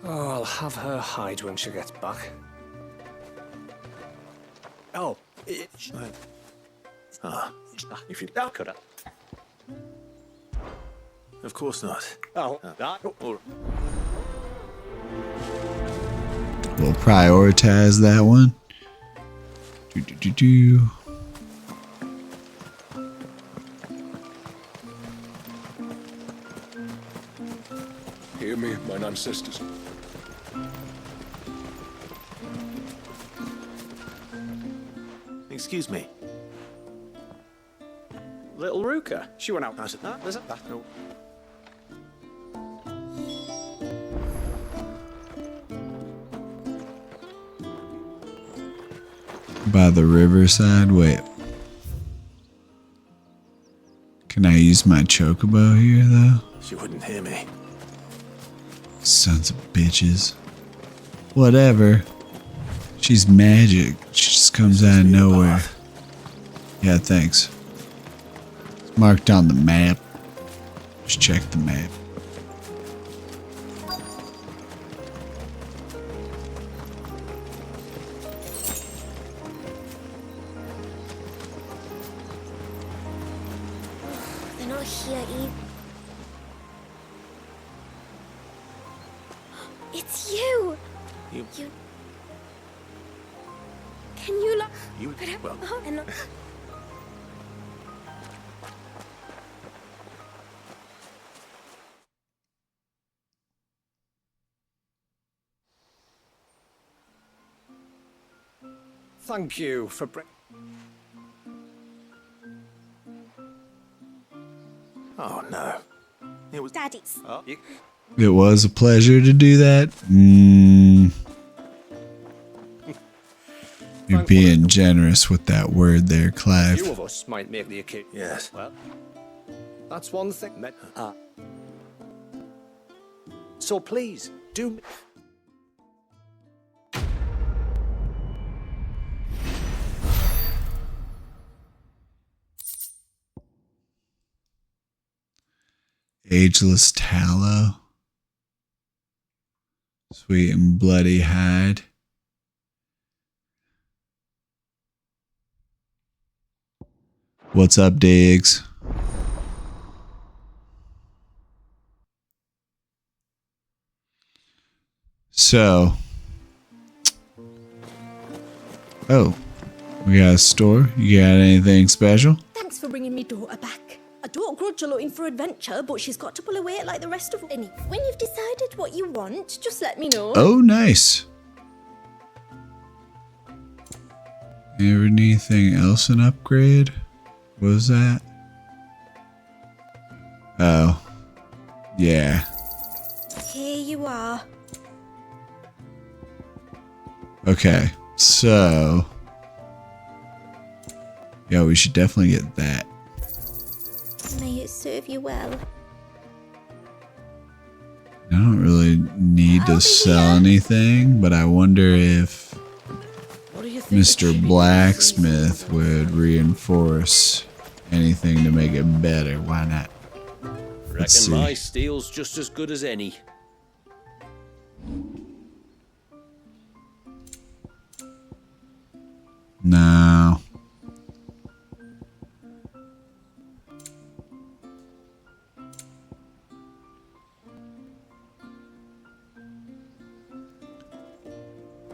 Oh, I'll have her hide when she gets back. Oh, If you could. Of course not. Oh, that. We'll prioritize that one. Do. Hear me, mine ancestors. Excuse me. Little Ruka. She went out. Is it that? No. By the riverside. Wait. Can I use my chocobo here, though? She wouldn't hear me. Sons of bitches. Whatever. She's magic. She just comes out of nowhere. Yeah, thanks. It's marked on the map. Just check the map. They're not here either. It's you! You. Can you look? You. Well. They're not. Thank you for Oh no. It was Daddy's. Oh, It was a pleasure to do that. You're being generous with that word there, a Clive. few of us might make the occasion. Yes. Well, that's one thing. So please do. Ageless tallow. Sweet and bloody hide. What's up, Diggs? So, oh, we got a store. You got anything special? Thanks for bringing me daughter back. I don't grudge her looking for adventure, but she's got to pull her weight like the rest of us. Anyway, when you've decided what you want, just let me know. Oh, nice. Anything else an upgrade? What was that? Oh, yeah. Here you are. Okay, so yeah, we should definitely get that. May it serve you well. I don't really need to sell anything, but I wonder if Mr. Blacksmith would reinforce anything to make it better. Why not? Reckon my steel's just as good as any. No.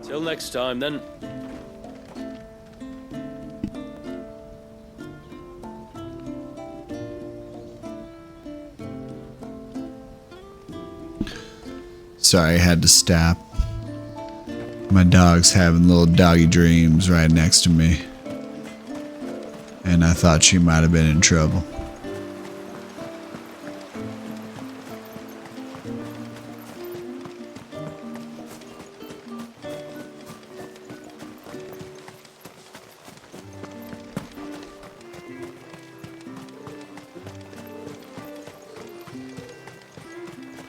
Till next time, then. Sorry, I had to stop. My dog's having little doggy dreams right next to me. And I thought she might have been in trouble.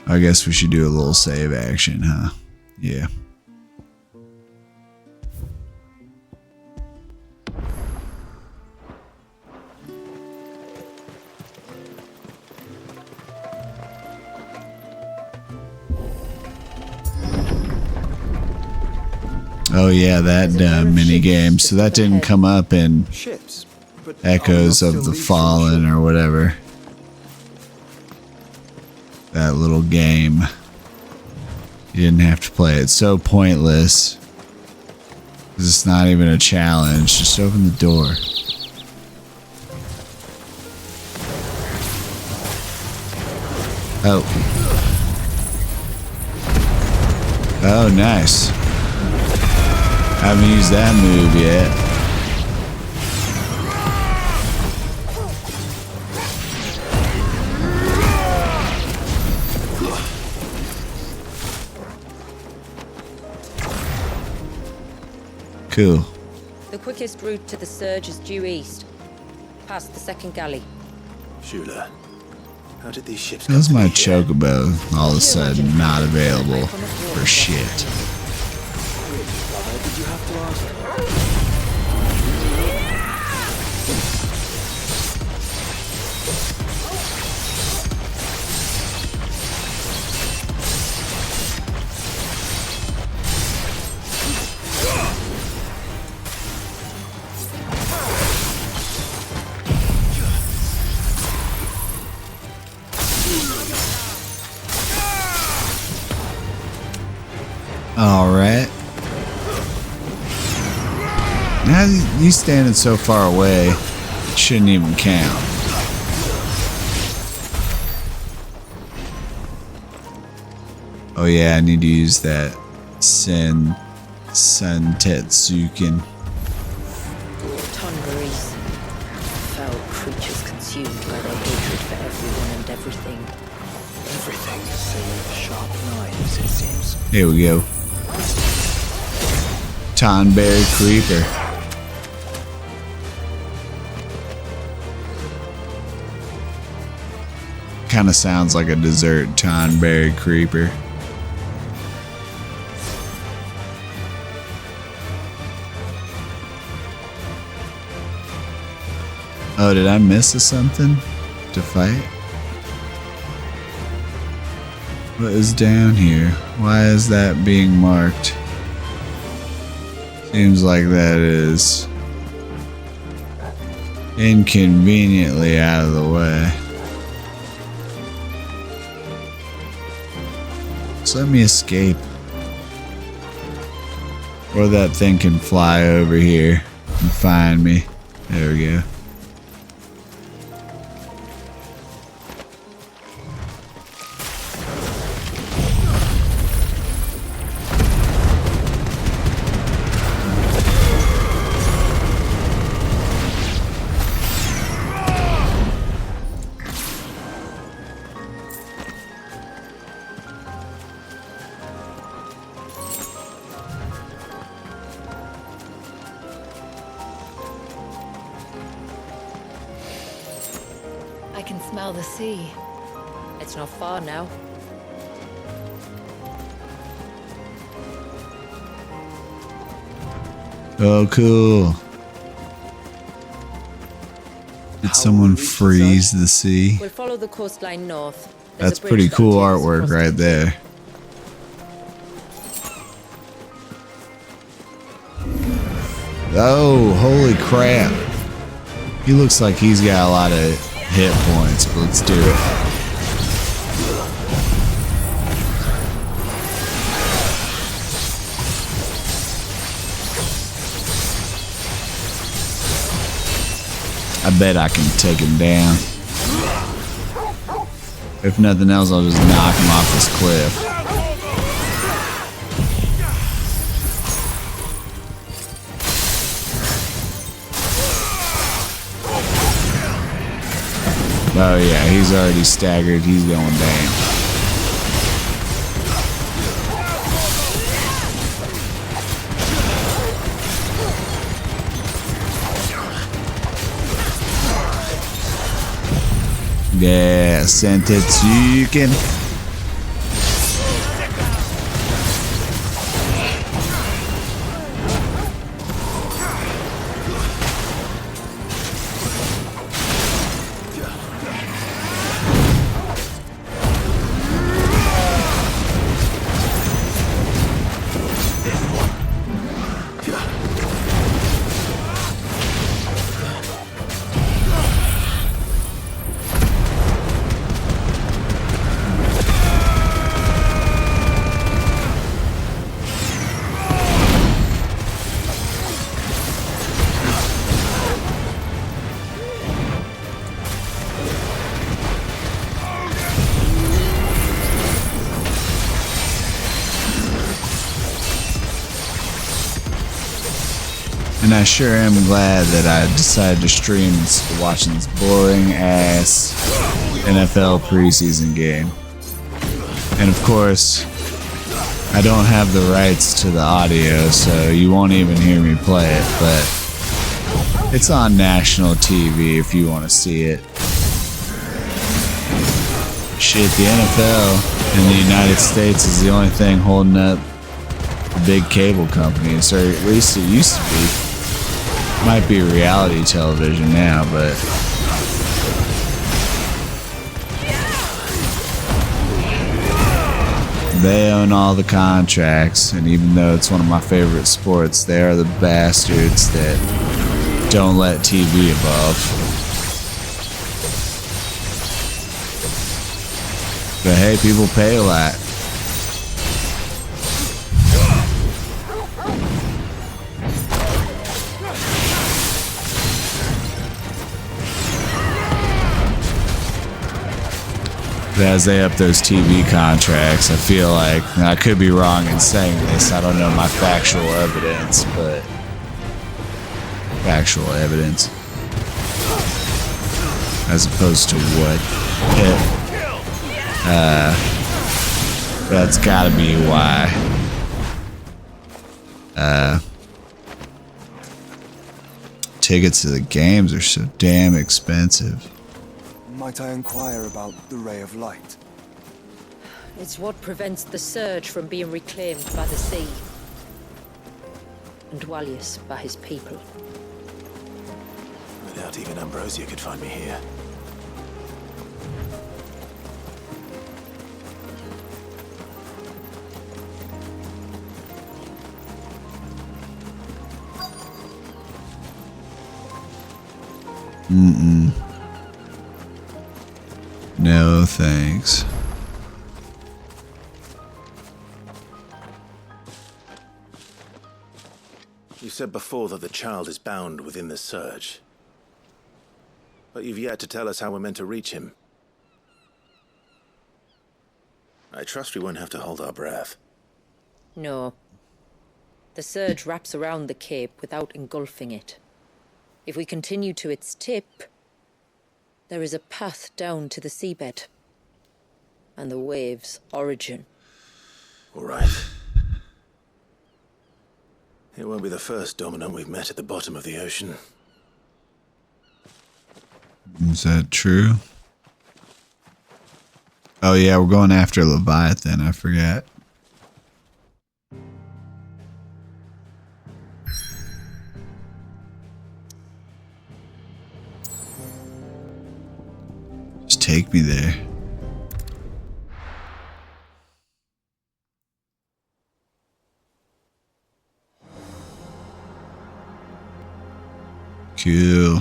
I guess we should do a little save action, huh? Yeah. Oh yeah, that mini game. So that didn't come up in Echoes of the Fallen or whatever. That little game. You didn't have to play it. So pointless. 'Cause it's not even a challenge. Just open the door. Oh. Oh, nice. Haven't used that move yet. Cool. The quickest route to the surge is due east, past the second galley. Shula, how did these ships How's my chocobo all of a sudden not available for shit? Did you have to ask? All right. Now he's standing so far away, it shouldn't even count. Oh yeah, I need to use that Sun Tetsuken. Tongaries. Foul creatures consumed by their hatred for everyone and everything. Everything save sharp knives, it seems. Here we go. Tonberry Creeper. Kind of sounds like a dessert, Tonberry Creeper. Oh, did I miss something to fight? What is down here? Why is that being marked? Seems like that is inconveniently out of the way. Just let me escape. Or that thing can fly over here and find me. There we go. I can smell the sea. It's not far now. Oh, cool. Did someone freeze the sea? We'll follow the coastline north. There's That's a bridge pretty that cool takes us artwork across right the- there. Oh, holy crap. He looks like he's got a lot of hit points, but let's do it. I bet I can take him down. If nothing else, I'll just knock him off this cliff. Oh yeah, he's already staggered. He's going down. Yeah, sent it chicken. And I sure am glad that I decided to stream instead of watching this boring ass NFL preseason game. And of course, I don't have the rights to the audio, so you won't even hear me play it, but it's on national TV if you want to see it. Shit, the NFL in the United States is the only thing holding up the big cable companies, or at least it used to be. Might be reality television now, but they own all the contracts, and even though it's one of my favorite sports, they are the bastards that don't let TV above. But hey, people pay a lot. But as they up those TV contracts, I feel like, and I could be wrong in saying this, I don't know my factual evidence, but factual evidence as opposed to what that's gotta be why tickets to the games are so damn expensive. Might I inquire about the Ray of Light? It's what prevents the surge from being reclaimed by the sea. And Dwalius by his people. Without even Ambrosia could find me here. Mm-mm. No, thanks. You said before that the child is bound within the surge. But you've yet to tell us how we're meant to reach him. I trust we won't have to hold our breath. No. The surge wraps around the cape without engulfing it. If we continue to its tip, there is a path down to the seabed. And the wave's origin. All right. It won't be the first dominant we've met at the bottom of the ocean. Is that true? Oh yeah, we're going after Leviathan, I forgot. Just take me there. Cool.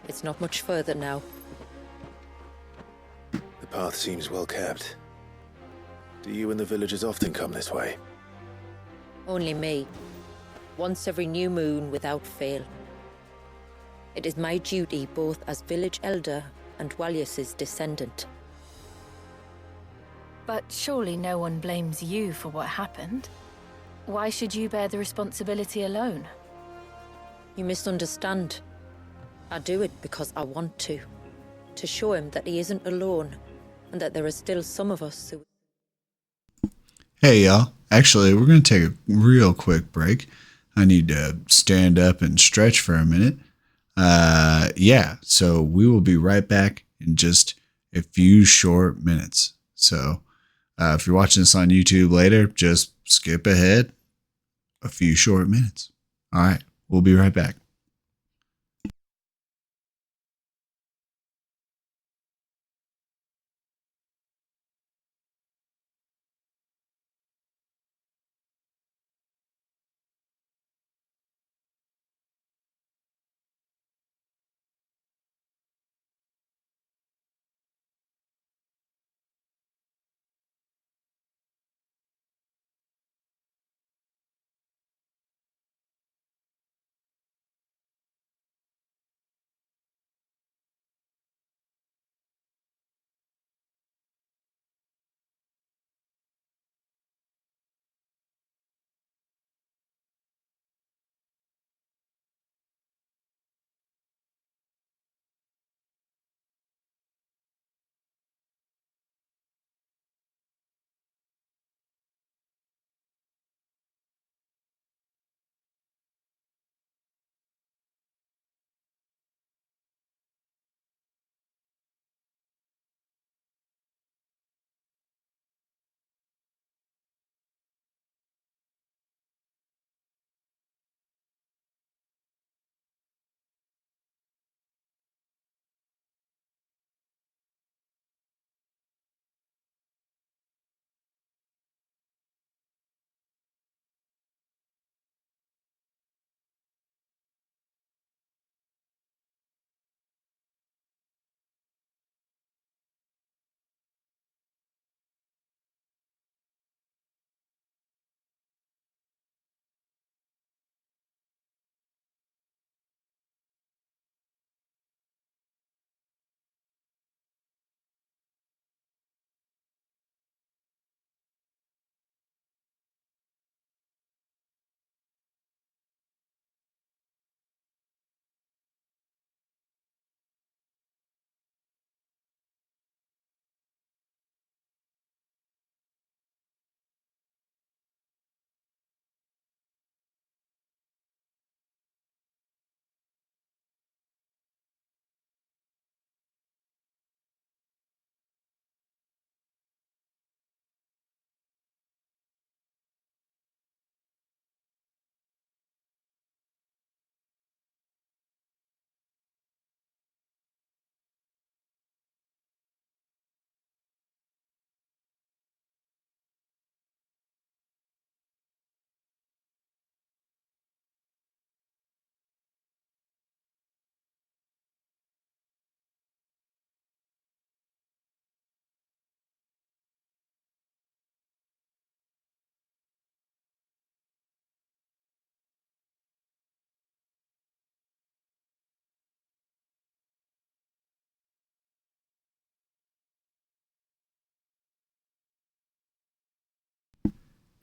It's not much further now. The path seems well kept. Do you and the villagers often come this way? Only me. Once every new moon without fail. It is my duty both as village elder and Walius's descendant. But surely no one blames you for what happened. Why should you bear the responsibility alone? You misunderstand. I do it because I want to. To show him that he isn't alone, and that there are still some of us who... Hey y'all, actually we're going to take a real quick break. I need to stand up and stretch for a minute. Yeah, so we will be right back in just a few short minutes. So if you're watching this on YouTube later, just skip ahead a few short minutes. All right, we'll be right back.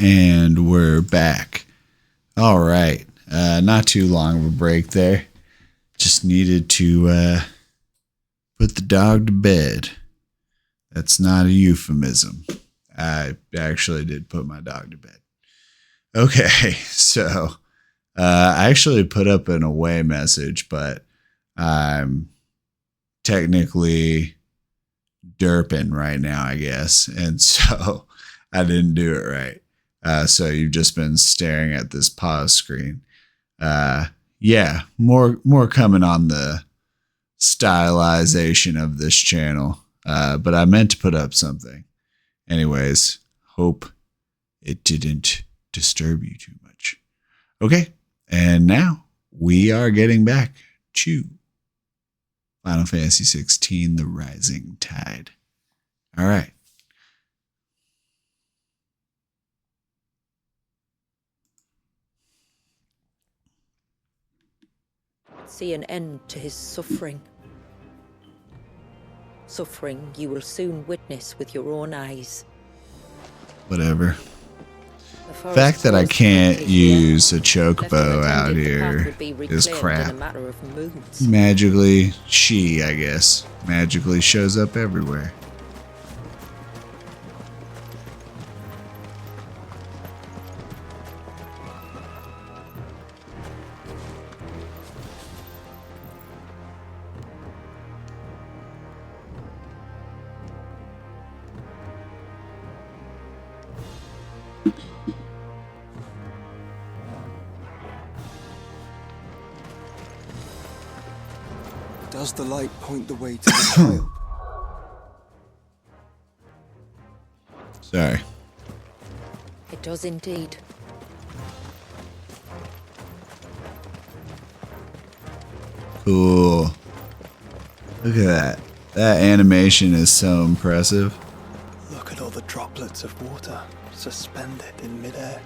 And we're back. All right. Not too long of a break there. Just needed to put the dog to bed. That's not a euphemism. I actually did put my dog to bed. Okay, so I actually put up an away message, but I'm technically derping right now, I guess. And so I didn't do it right. So you've just been staring at this pause screen. Yeah, more coming on the stylization of this channel. But I meant to put up something. Anyways, hope it didn't disturb you too much. Okay, and now we are getting back to Final Fantasy XVI, The Rising Tide. All right. See an end to his suffering. Suffering you will soon witness with your own eyes. Whatever. The fact that I can't use a chocobo out here is crap. Magically, I guess, magically shows up everywhere. Does the light point the way to the child? Sorry. It does indeed. Cool. Look at that. That animation is so impressive. Look at all the droplets of water suspended in midair.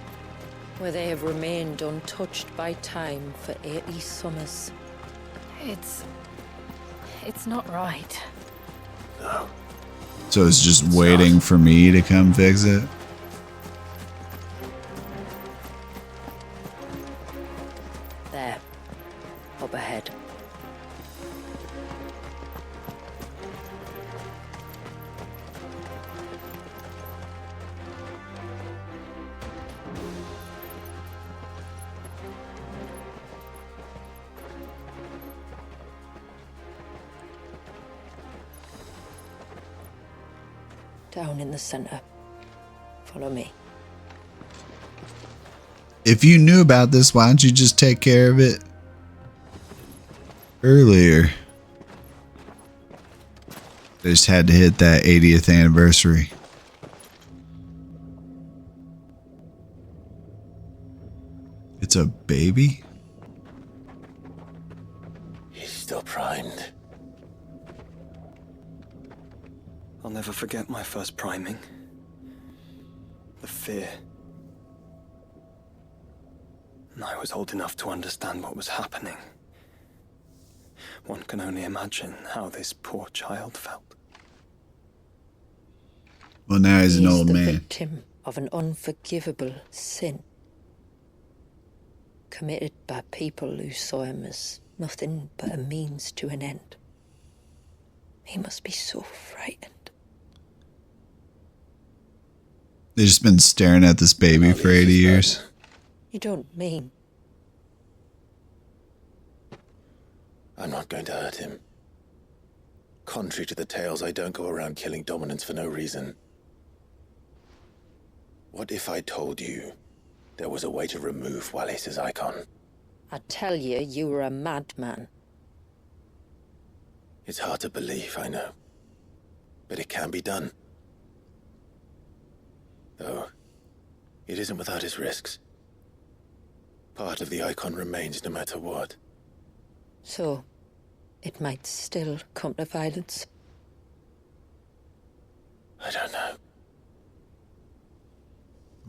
Where they have remained untouched by time for 80 summers. It's not right. No. So it's just waiting for me to come fix it? There. Up ahead. Down in the center. Follow me. If you knew about this, why don't you just take care of it earlier? They just had to hit that 80th anniversary. It's a baby? He's still primed. I'll never forget my first priming. The fear. And I was old enough to understand what was happening. One can only imagine how this poor child felt. Well, now he's an old the man. Victim of an unforgivable sin. Committed by people who saw him as nothing but a means to an end. He must be so frightened. They've just been staring at this baby for 80 years. You don't mean? I'm not going to hurt him. Contrary to the tales, I don't go around killing dominants for no reason. What if I told you there was a way to remove Wallace's icon? I'd tell you you were a madman. It's hard to believe, I know. But it can be done. Though, it isn't without its risks. Part of the icon remains no matter what. So, it might still come to violence. I don't know.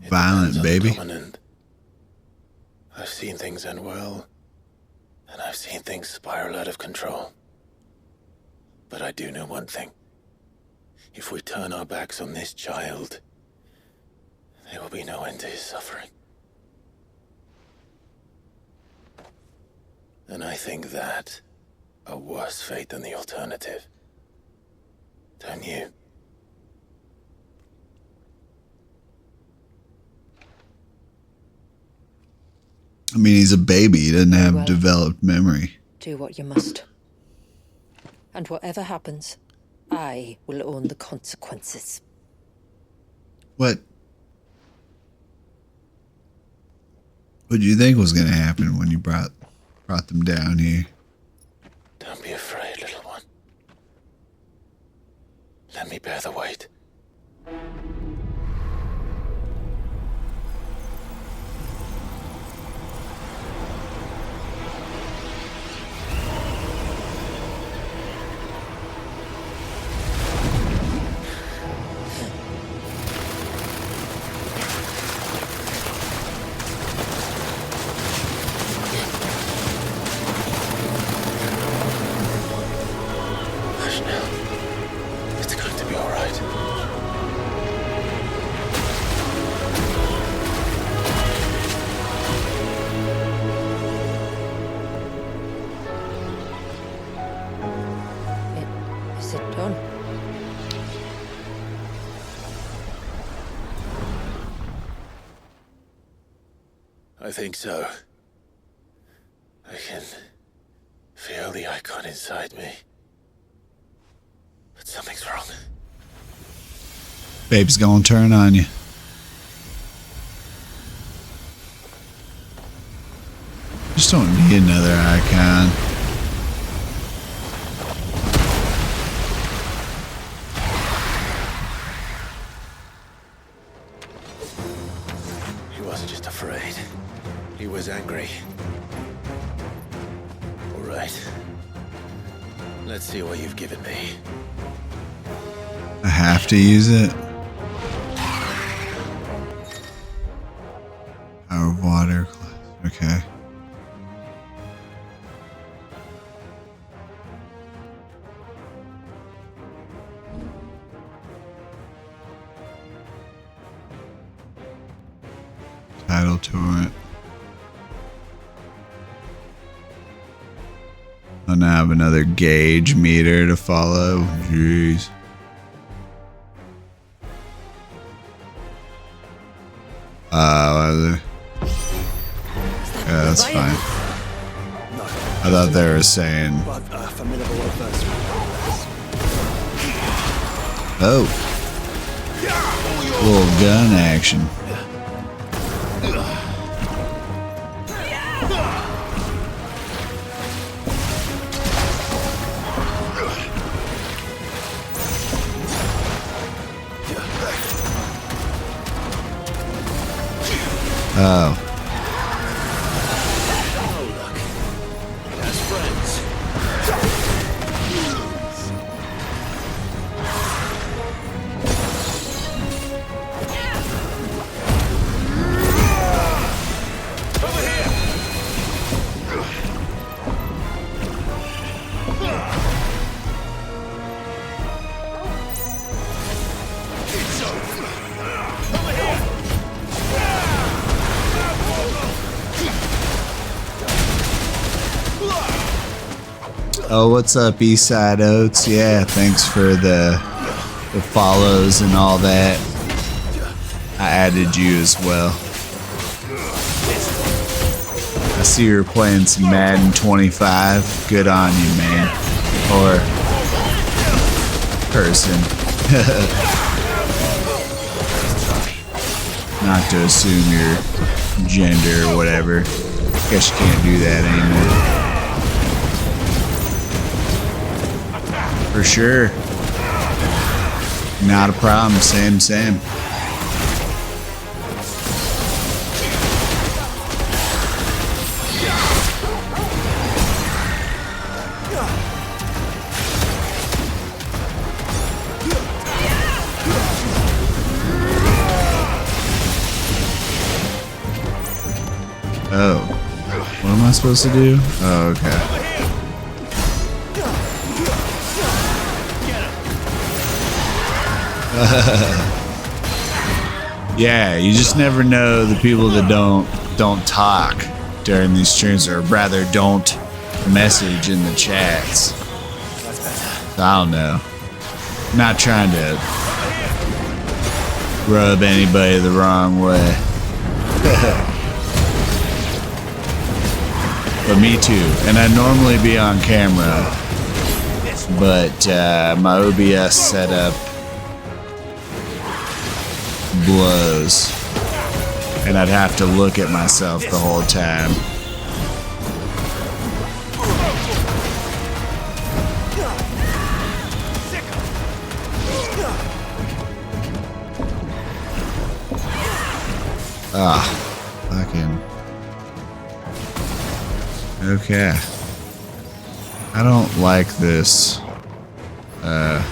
Violent, baby. Dominant. I've seen things end well, and I've seen things spiral out of control. But I do know one thing. If we turn our backs on this child, there will be no end to his suffering. And I think that a worse fate than the alternative. Don't you? I mean, he's a baby. He doesn't have developed memory. Do what you must. And whatever happens, I will own the consequences. What do you think was going to happen when you brought them down here? Don't be afraid, little one. Let me bear the weight. I think so. I can feel the icon inside me. But something's wrong. Babe's gonna turn on you. Just don't need another icon. He wasn't just afraid. He was angry. All right. Let's see what you've given me. I have to use it. Power of water. Okay. Tidal torrent. And I have another gauge meter to follow. Jeez. Yeah, that's fine. I thought they were saying. Oh. Little gun action. Oh. Oh, what's up, Eastside Oats? Yeah, thanks for the follows and all that. I added you as well. I see you're playing some Madden 25. Good on you, man. Or person. Not to assume your gender or whatever. Guess you can't do that anymore. For sure. Not a problem. Same. Oh. What am I supposed to do? Oh, okay. Yeah, you just never know the people that don't talk during these streams, or rather don't message in the chats. So I don't know. I'm not trying to rub anybody the wrong way. But me too. And I'd normally be on camera, but my OBS setup blows, and I'd have to look at myself the whole time. Fucking. Okay. I don't like this icon.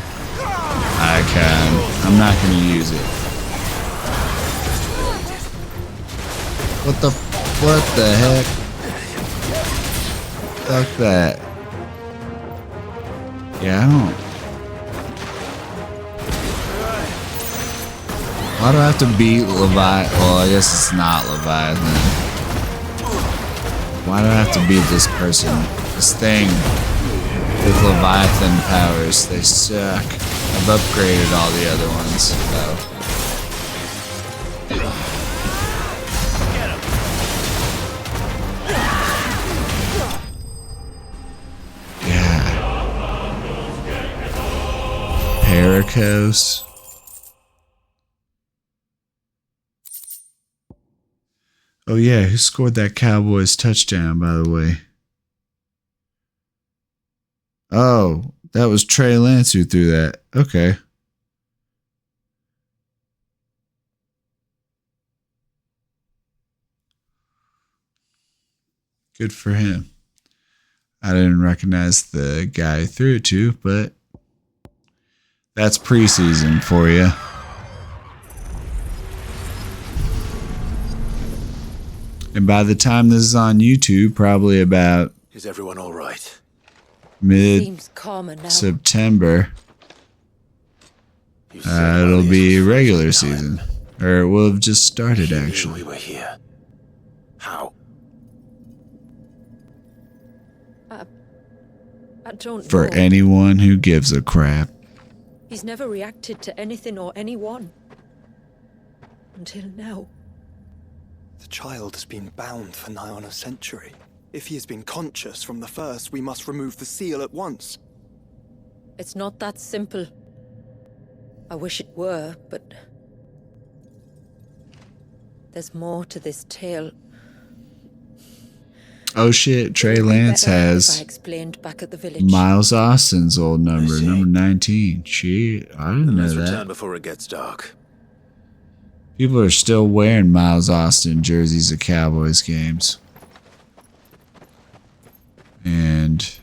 I'm not gonna use it. What the heck? Fuck that. Yeah, I don't. Why do I have to beat Leviathan? Well, I guess it's not Leviathan. Why do I have to beat this person? This thing with Leviathan powers. They suck. I've upgraded all the other ones, though. Yeah. Pericos. Oh yeah, who scored that Cowboys touchdown, by the way? Oh, that was Trey Lance who threw that. Okay. Good for him. I didn't recognize the guy who threw it to, but that's preseason for you. And by the time this is on YouTube, probably about Is everyone all right? mid-September, it'll be regular season. Or it will have just started, actually. We were here. How? I don't For know. anyone who gives a crap. He's never reacted to anything or anyone. Until now. The child has been bound for nigh on a century. If he has been conscious from the first, we must remove the seal at once. It's not that simple. I wish it were, but there's more to this tale. Oh shit, Trey Lance has I explained back at the village. Miles Austin's old number, number 19. Shit, I didn't know Let's that. return before it gets dark. People are still wearing Miles Austin jerseys at Cowboys games. And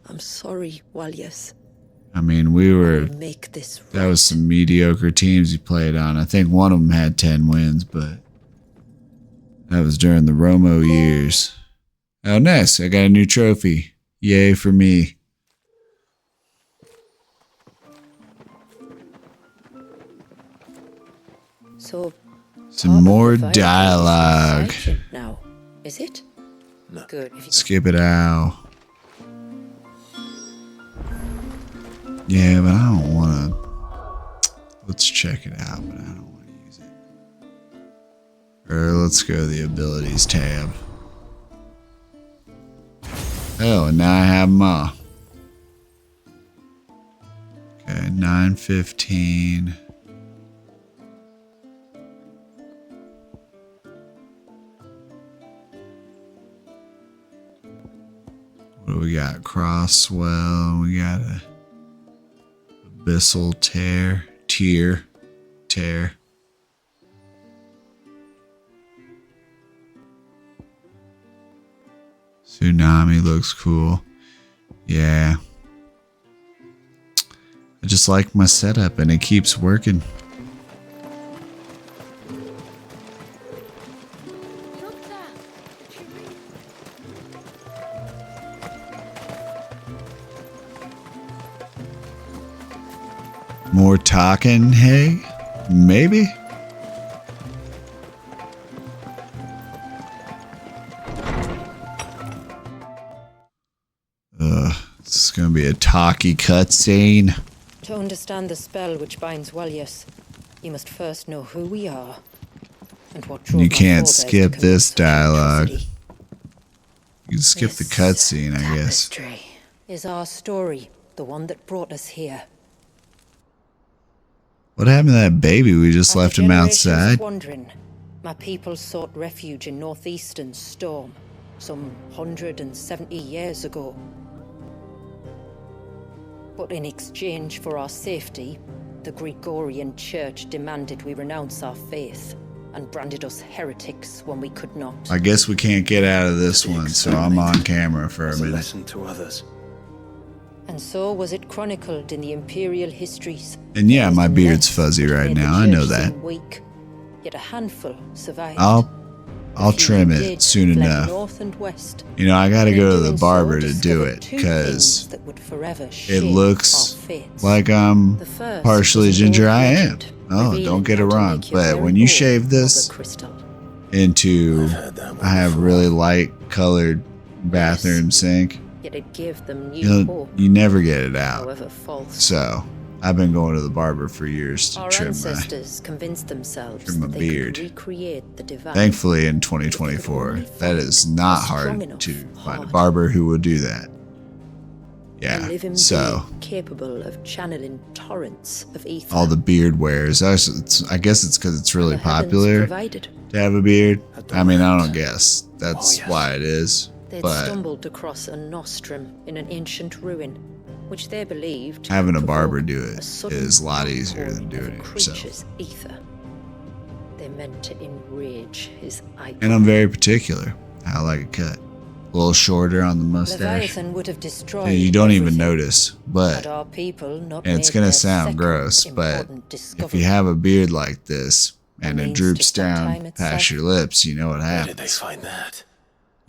I'm sorry, Wallace. I mean, we were, Make this right. that was some mediocre teams he played on. I think one of them had 10 wins, but that was during the Romo years. Oh, nice. I got a new trophy. Yay for me. So some more dialogue. Now, is it? No. Good. If you Skip it out. Yeah, but I don't want to. Let's check it out, but I don't want to use it. Or let's go to the abilities tab. Oh, and now I have them all. Okay, 9:15. What do we got? Crosswell. We got a Abyssal Tear. Tsunami looks cool. Yeah. I just like my setup and it keeps working. More talking, hey? Maybe? gonna be a talkie cutscene. To understand the spell which binds Walyas, you must first know who we are and what drove You my can't forebears to skip commit this such dialogue. atrocity. You can skip the cutscene, I guess. Tapestry is our story, the one that brought us here. What happened to that baby? We just left him Generations outside. of wandering, my people sought refuge in northeastern Storm, some 170 years ago. But in exchange for our safety, the Gregorian Church demanded we renounce our faith and branded us heretics when we could not. I guess we can't get out of this one, so I'm on camera for a minute. Lesson to others. And so was it chronicled in the imperial histories. And yeah, my beard's fuzzy right now. I know that. Weak, yet a handful survived. I'll trim it soon enough. North and west, You know, I gotta and go to in the doing barber so, to do discovered it, two because things that would forever it shape looks our fates. like I'm The first partially was an ginger. old I am. legend Oh, revealing don't get it how to wrong. make your But very when you own shave this mother crystal. into, I have really light colored bathroom sink, Yet it gave them new hope, you never get it out. however false. So I've been going to the barber for years to Our trim ancestors convinced themselves trim my that they beard. could recreate the divine. Thankfully, in 2024, that is not hard to find a barber who will do that. A Yeah, living so being capable of channeling torrents of ether. all the beard wears. I guess it's because it's really The heavens popular provided. to have a beard. I mean, I don't guess. That's yes. why it is. They'd But stumbled across a nostrum in an ancient ruin, which they believed having a could barber provoke do a it sudden is a lot easier than outpouring doing of it a yourself. creature's ether. They meant to enrage his eye. And I'm very particular. I like it cut. A little shorter on the mustache. Leviathan would have destroyed And you don't even everything notice, but had our people not and it's made gonna their sound second gross, but important if discovery. you have a beard like this and it means droops to stop time down itself. past your lips, you know what Where did they happens. find that?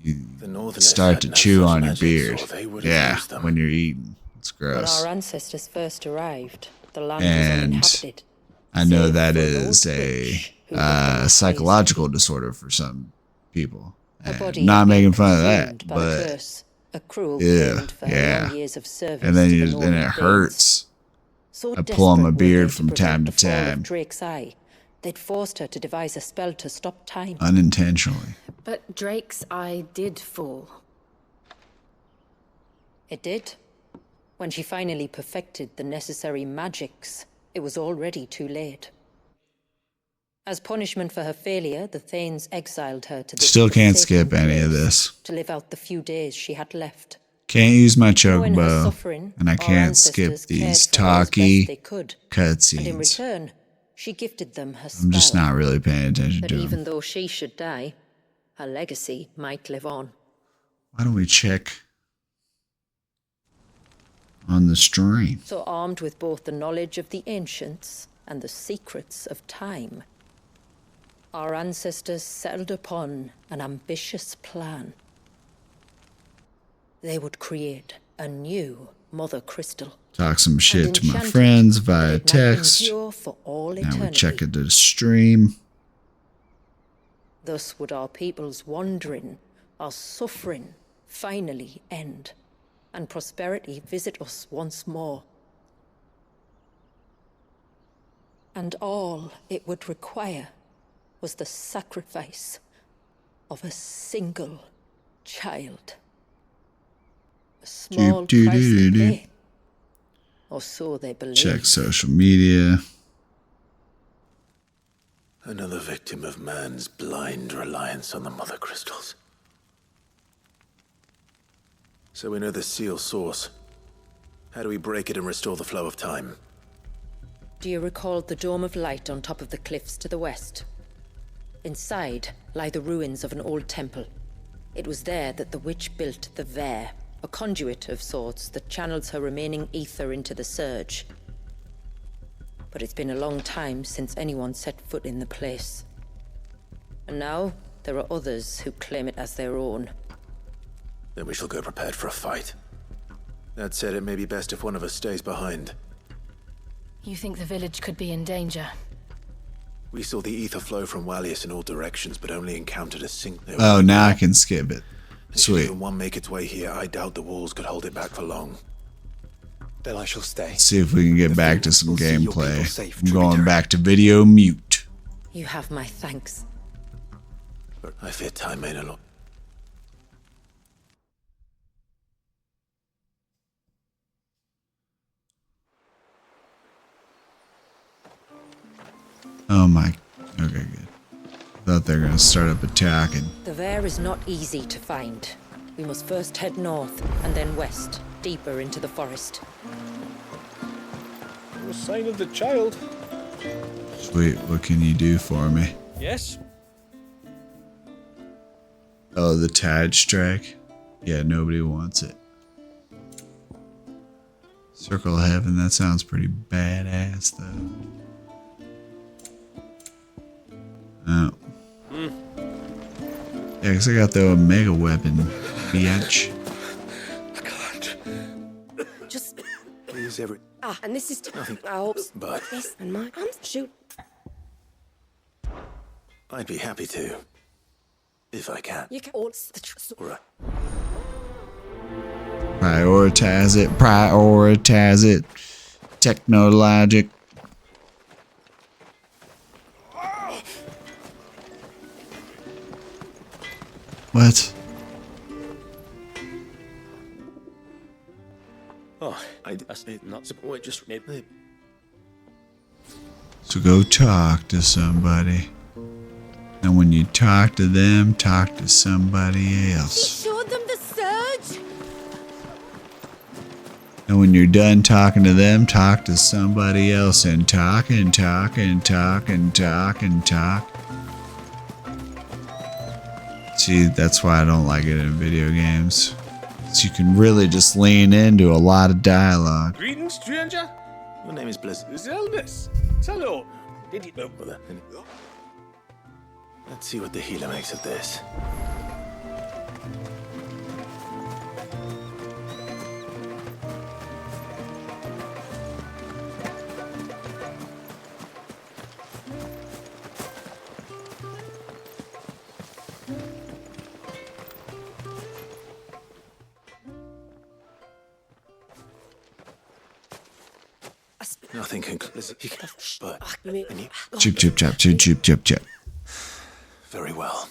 You The Northerners start had to no chew such on your magics, beard. or they would have Yeah, used them. when you're eating. It's When gross. our ancestors first arrived, the land And was uninhabited. I know save that for an is old a witch who became psychological disorder for some people. Her And body not had been making fun of that, consumed by the but curse, a cruel yeah, payment for her yeah. long years of service And then to the and Northern it Danes. hurts. So I pull on my desperate were beard they from prevent time the to fall of time. Drake's eye, they'd forced her to devise a spell to stop time. Unintentionally. But Drake's eye did fall. It did. When she finally perfected the necessary magics, it was already too late. As punishment for her failure, the Thanes exiled her to the Still can't forsaken skip any of place this. to live out the few days she had left. Can't use my Knowing her chocobo, suffering, and I our can't skip ancestors these cared for her as best talky they could, and in cutscenes. return, she gifted them her spell. I'm just not really paying attention That to even them. though she should die, her legacy might live on. Why don't we check on the stream? So armed with both the knowledge of the ancients and the secrets of time, our ancestors settled upon an ambitious plan. They would create a new Mother Crystal. Talk some shit to my enchanted friends that via it might text. endure for all Now we eternity. check it to the stream. Thus would our people's wandering, our suffering, finally end, and prosperity visit us once more. And all it would require was the sacrifice of a single child. A small price to pay, or so they believe. Check social media. Another victim of man's blind reliance on the mother crystals. So we know the seal source. How do we break it and restore the flow of time? Do you recall the dome of light on top of the cliffs to the west? Inside lie the ruins of an old temple. It was there that the witch built the Vare, a conduit of sorts that channels her remaining ether into the surge. But it's been a long time since anyone set foot in the place. And now there are others who claim it as their own. Then we shall go prepared for a fight. That said, it may be best if one of us stays behind. You think the village could be in danger? We saw the ether flow from Walyas in all directions, but only encountered a sink. Oh, now I can skip it. Should Sweet. even one make its way here, I doubt the walls could hold it back for long. Then I shall stay. Let's see if we can get back to some gameplay. I'm going back to video mute. You have my thanks. I fear time made a lot. Oh my. Okay, good. Thought they were gonna start up attacking. The Vare is not easy to find. We must first head north and then west, deeper into the forest. No sign of the child. Sweet, what can you do for me? Yes? Oh, the Tide Strike? Yeah, nobody wants it. Circle of Heaven, that sounds pretty badass, though. Oh. Yeah, because I got the Omega Weapon, bitch. I can't. Just. Please, every. And this is. Nothing. I hope. But This and my arms. Shoot. I'd be happy to. If I can. You can. All the truth. Alright. Prioritize it, prioritize it. Technologic. What? Oh, that's not support. Just maybe. So go talk to somebody. And when you talk to them, talk to somebody else. Showed them the surge. And when you're done talking to them, talk to somebody else and talk and talk and talk and talk and talk. See, that's why I don't like it in video games. So you can really just lean into a lot of dialogue. Greetings, stranger. Your name is Bliss. Zeldas. Hello. Did you know? Let's see what the healer makes of this. Nothing can. But. Chip, chip, chop, chip, chip, chip, chip. Very well.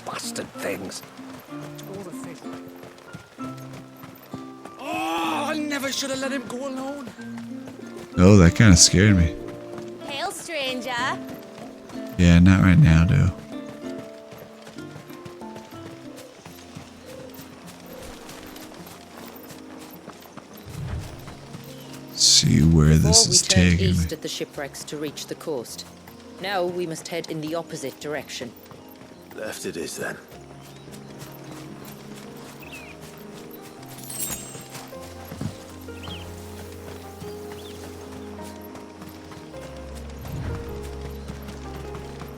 Bastard things. Oh, I never should have let him go alone. Oh, that kind of scared me. Hail, stranger. Yeah, not right now, though. See where this is taking me. East at the shipwrecks to reach the coast. Now we must head in the opposite direction. Left it is then.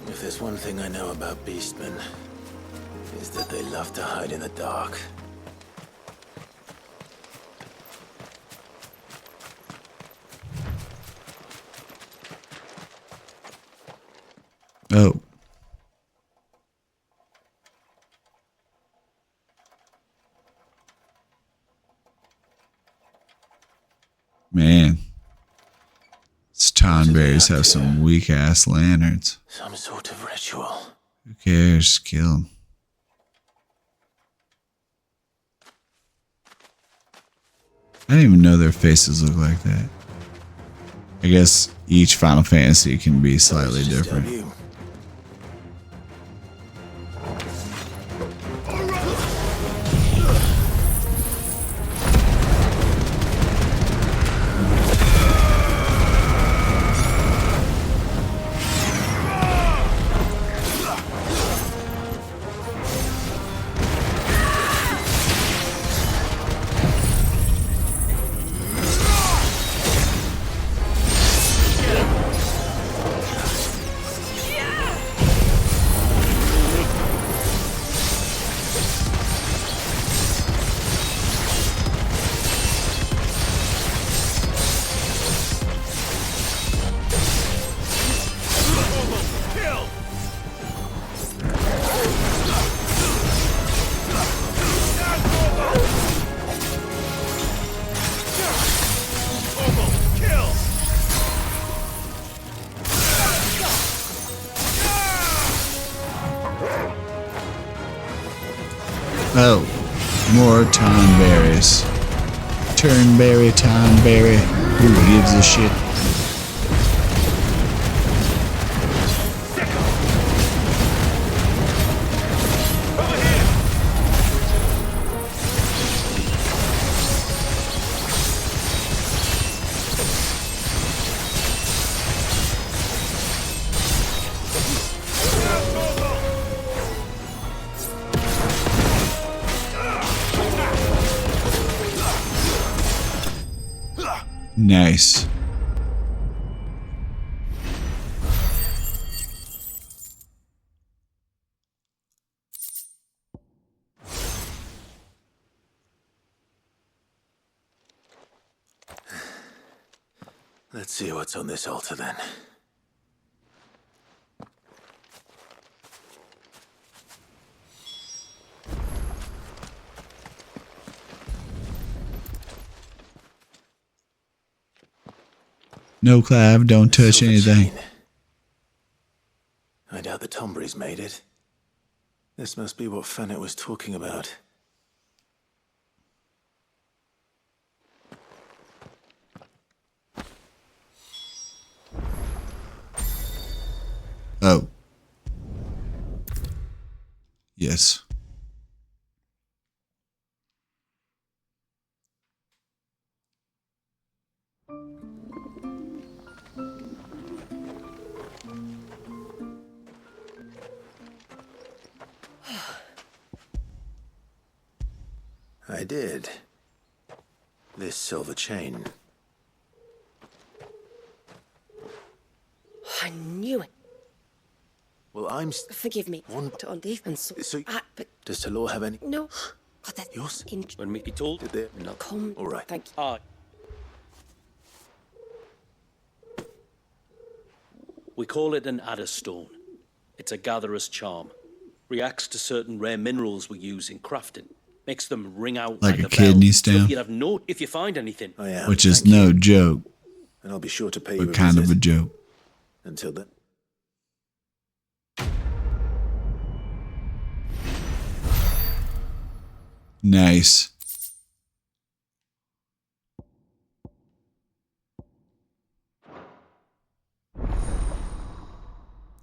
If there's one thing I know about beastmen, is that they love to hide in the dark. Oh. Man. These Tonberries have some weak-ass lanterns. Some sort of ritual. Who cares? Just kill them. I didn't even know their faces look like that. I guess each Final Fantasy can be slightly different. Oh, more tonberries. Turnberry, tonberry. Who gives a shit? Nice. Let's see what's on this altar then. No, Clav, don't touch anything. I doubt the Tomberries made it. This must be what Fennec was talking about. Oh. Yes. I did. This silver chain. I knew it. Well, I'm... Forgive me. On defense. So, but does Talor have any... no. God, that Yours? When we be told? Did they? No. Come. All right. Thank you. Aye. We call it an adder stone. It's a gatherer's charm. Reacts to certain rare minerals we use in crafting. Makes them ring out like a a kidney bell. stone. So you'd have no if you find anything. I am. Which is no joke. And I'll be sure to pay you But kind of a joke. Until then. Nice.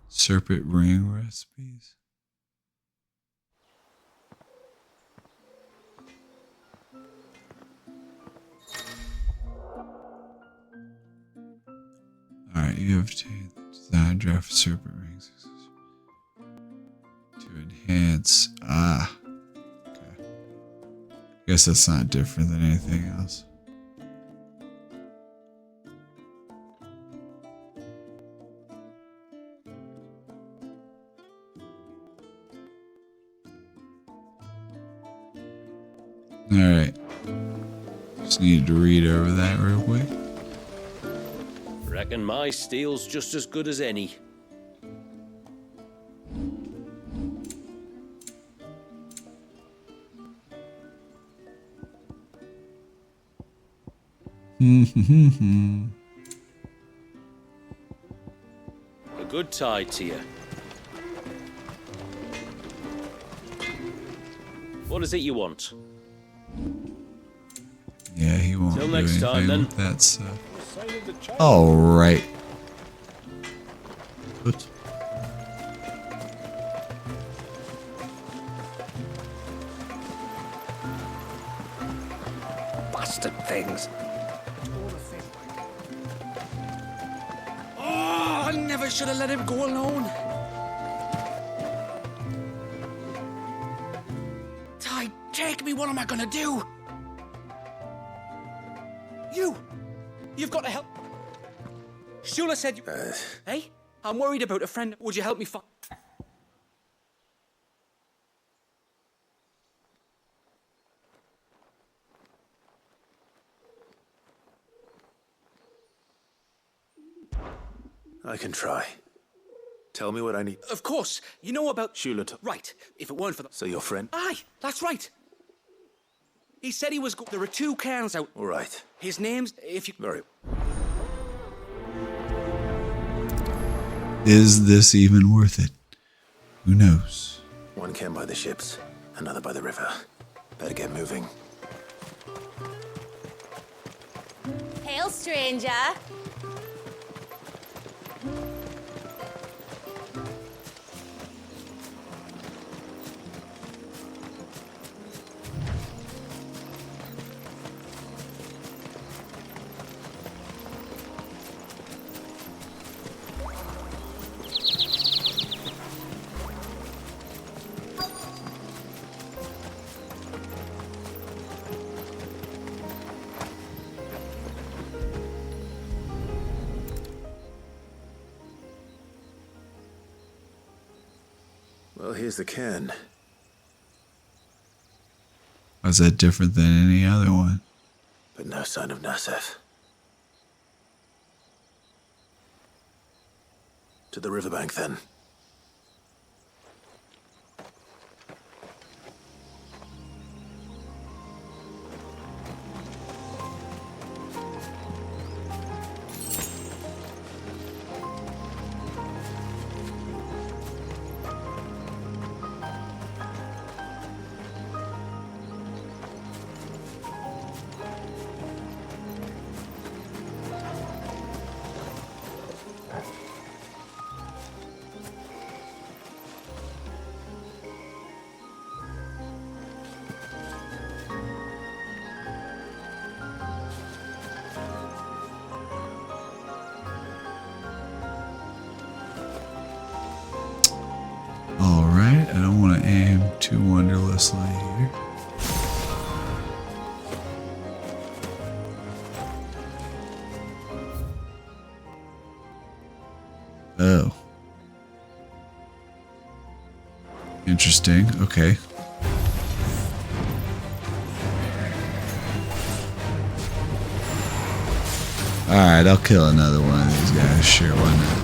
Serpent ring recipes. Alright, you have to design draft for serpent rings to enhance. Okay. Guess that's not different than anything else. Alright. Just needed to read over that real quick. Reckon my steel's just as good as any. A good tide to you. What is it you want? Yeah, he won't Till do next anything time, then. with that stuff. All right. Oops. Bastard things. Oh, I never should have let him go alone. Ty, take me. What am I gonna do? You've got to help. Shula said you... Hey? I'm worried about a friend. Would you help me find... I can try. Tell me what I need. Of course. You know about... Shula. Right. If it weren't for the... So your friend? Aye, that's right. He said he was... There are 2 cairns out. All right. His name's... If you... Very... Is this even worth it? Who knows? One cairn by the ships, Another by the river. Better get moving. Hail, stranger. Well, here's the cairn. Was that different than any other one? But no sign of Nassef. To the riverbank, then. Alright, I don't want to aim too wonderlessly here. Oh. Interesting. Okay. Alright, I'll kill another one of these guys. Sure, why not?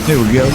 There we go.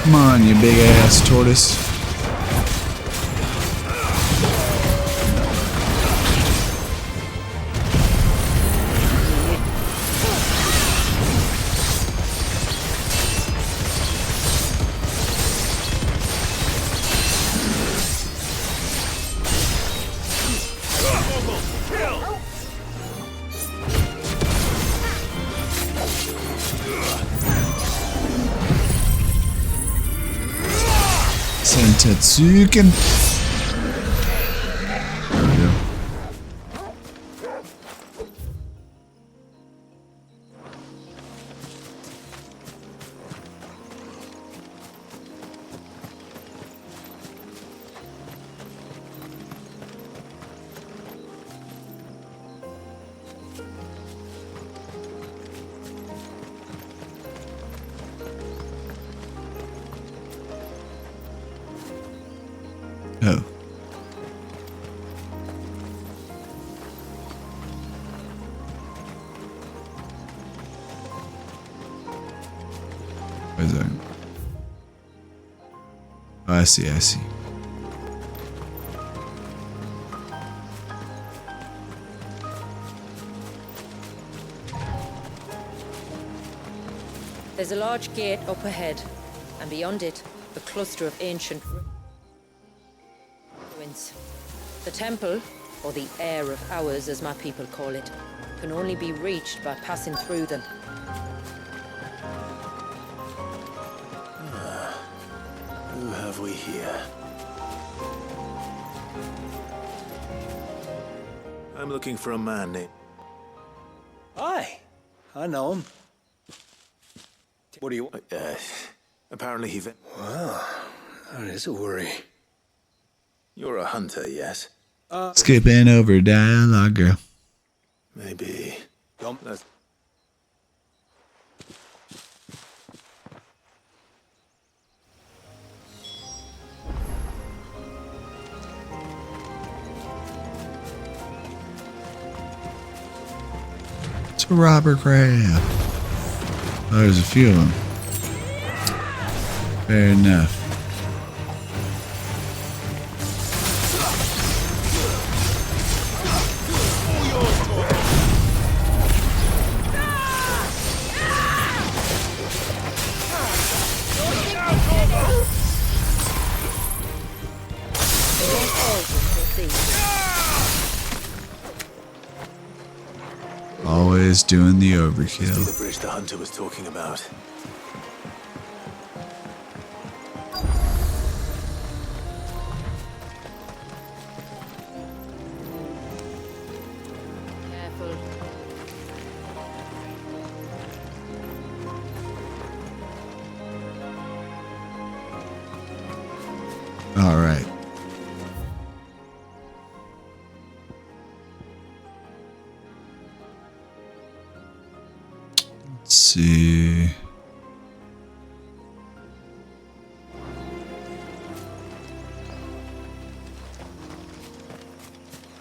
Come on, you big ass tortoise. Sentetsuken. There we go. Oh. Where's that? Oh, I see, I see. There's a large gate up ahead, and beyond it, the cluster of ancient ruins. The temple, or the Heir of Hours as my people call it, can only be reached by passing through them. Who have we here? I'm looking for a man named... Aye, I know him. What do you... apparently he... Well, that is a worry. You're a hunter, yes? Skipping over dialogue, girl. Maybe. Let's... To Robert Crab. Oh, there's a few of them. Fair enough. Always doing the Must be overkill. the bridge the hunter was talking about. Careful. All right. Let's see.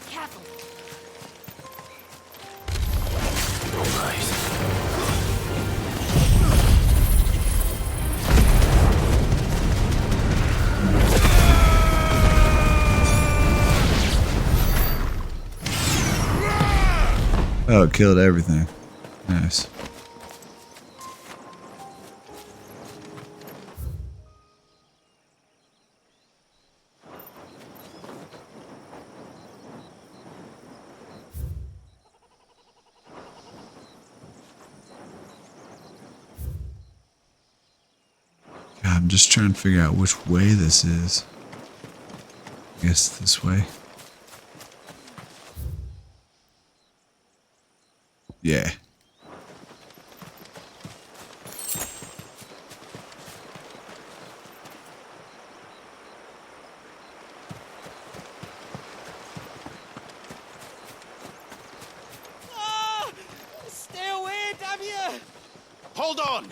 Careful. Oh, it killed everything. Nice. God, I'm just trying to figure out which way this is. I guess this way. Yeah. Stay away, damn you! Hold on!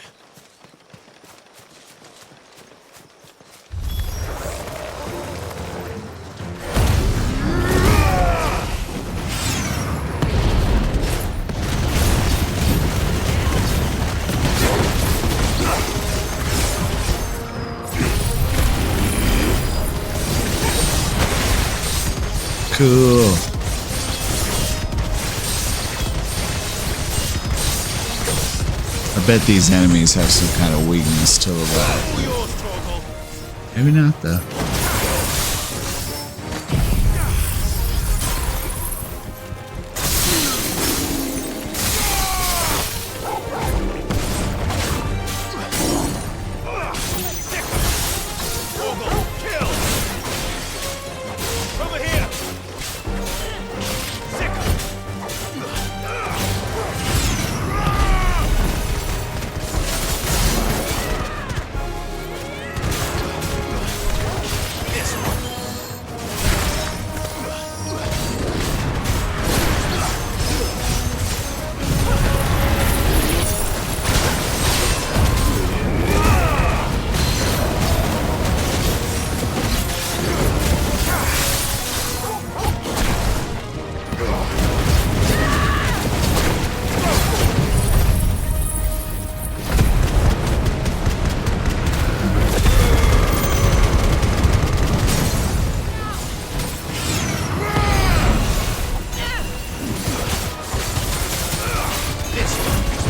Cool. I bet these enemies have some kind of weakness to the light. Maybe not, though.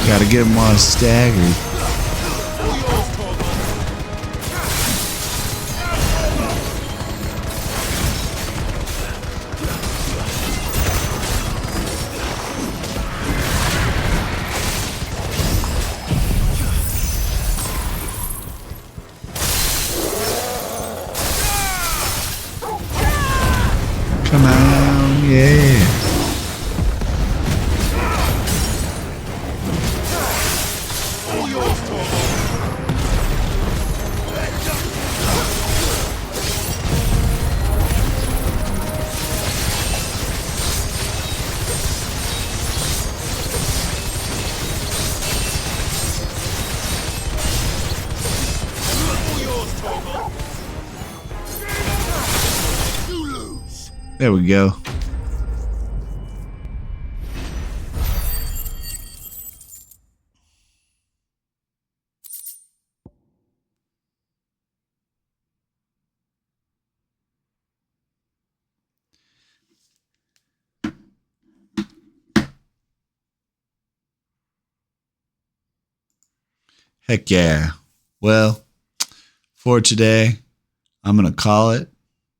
Gotta get him while he's staggered. There we go. Heck yeah. Well, for today, I'm going to call it.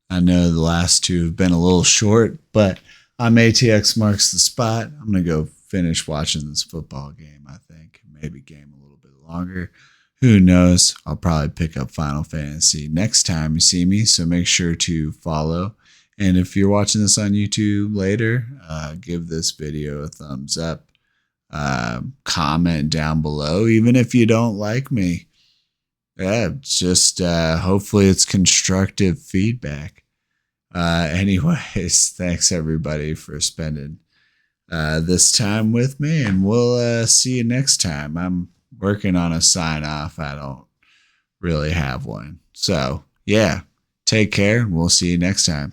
I know the last two have been a little short, but I'm ATX Marks the Spot. I'm going to go finish watching this football game, I think. Maybe game a little bit longer. Who knows? I'll probably pick up Final Fantasy next time you see me, so make sure to follow. And if you're watching this on YouTube later, give this video a thumbs up. Comment down below, even if you don't like me. Yeah, just hopefully it's constructive feedback. Anyways, thanks everybody for spending this time with me, and we'll see you next time. I'm working on a sign off. I don't really have one. So yeah, take care, and we'll see you next time.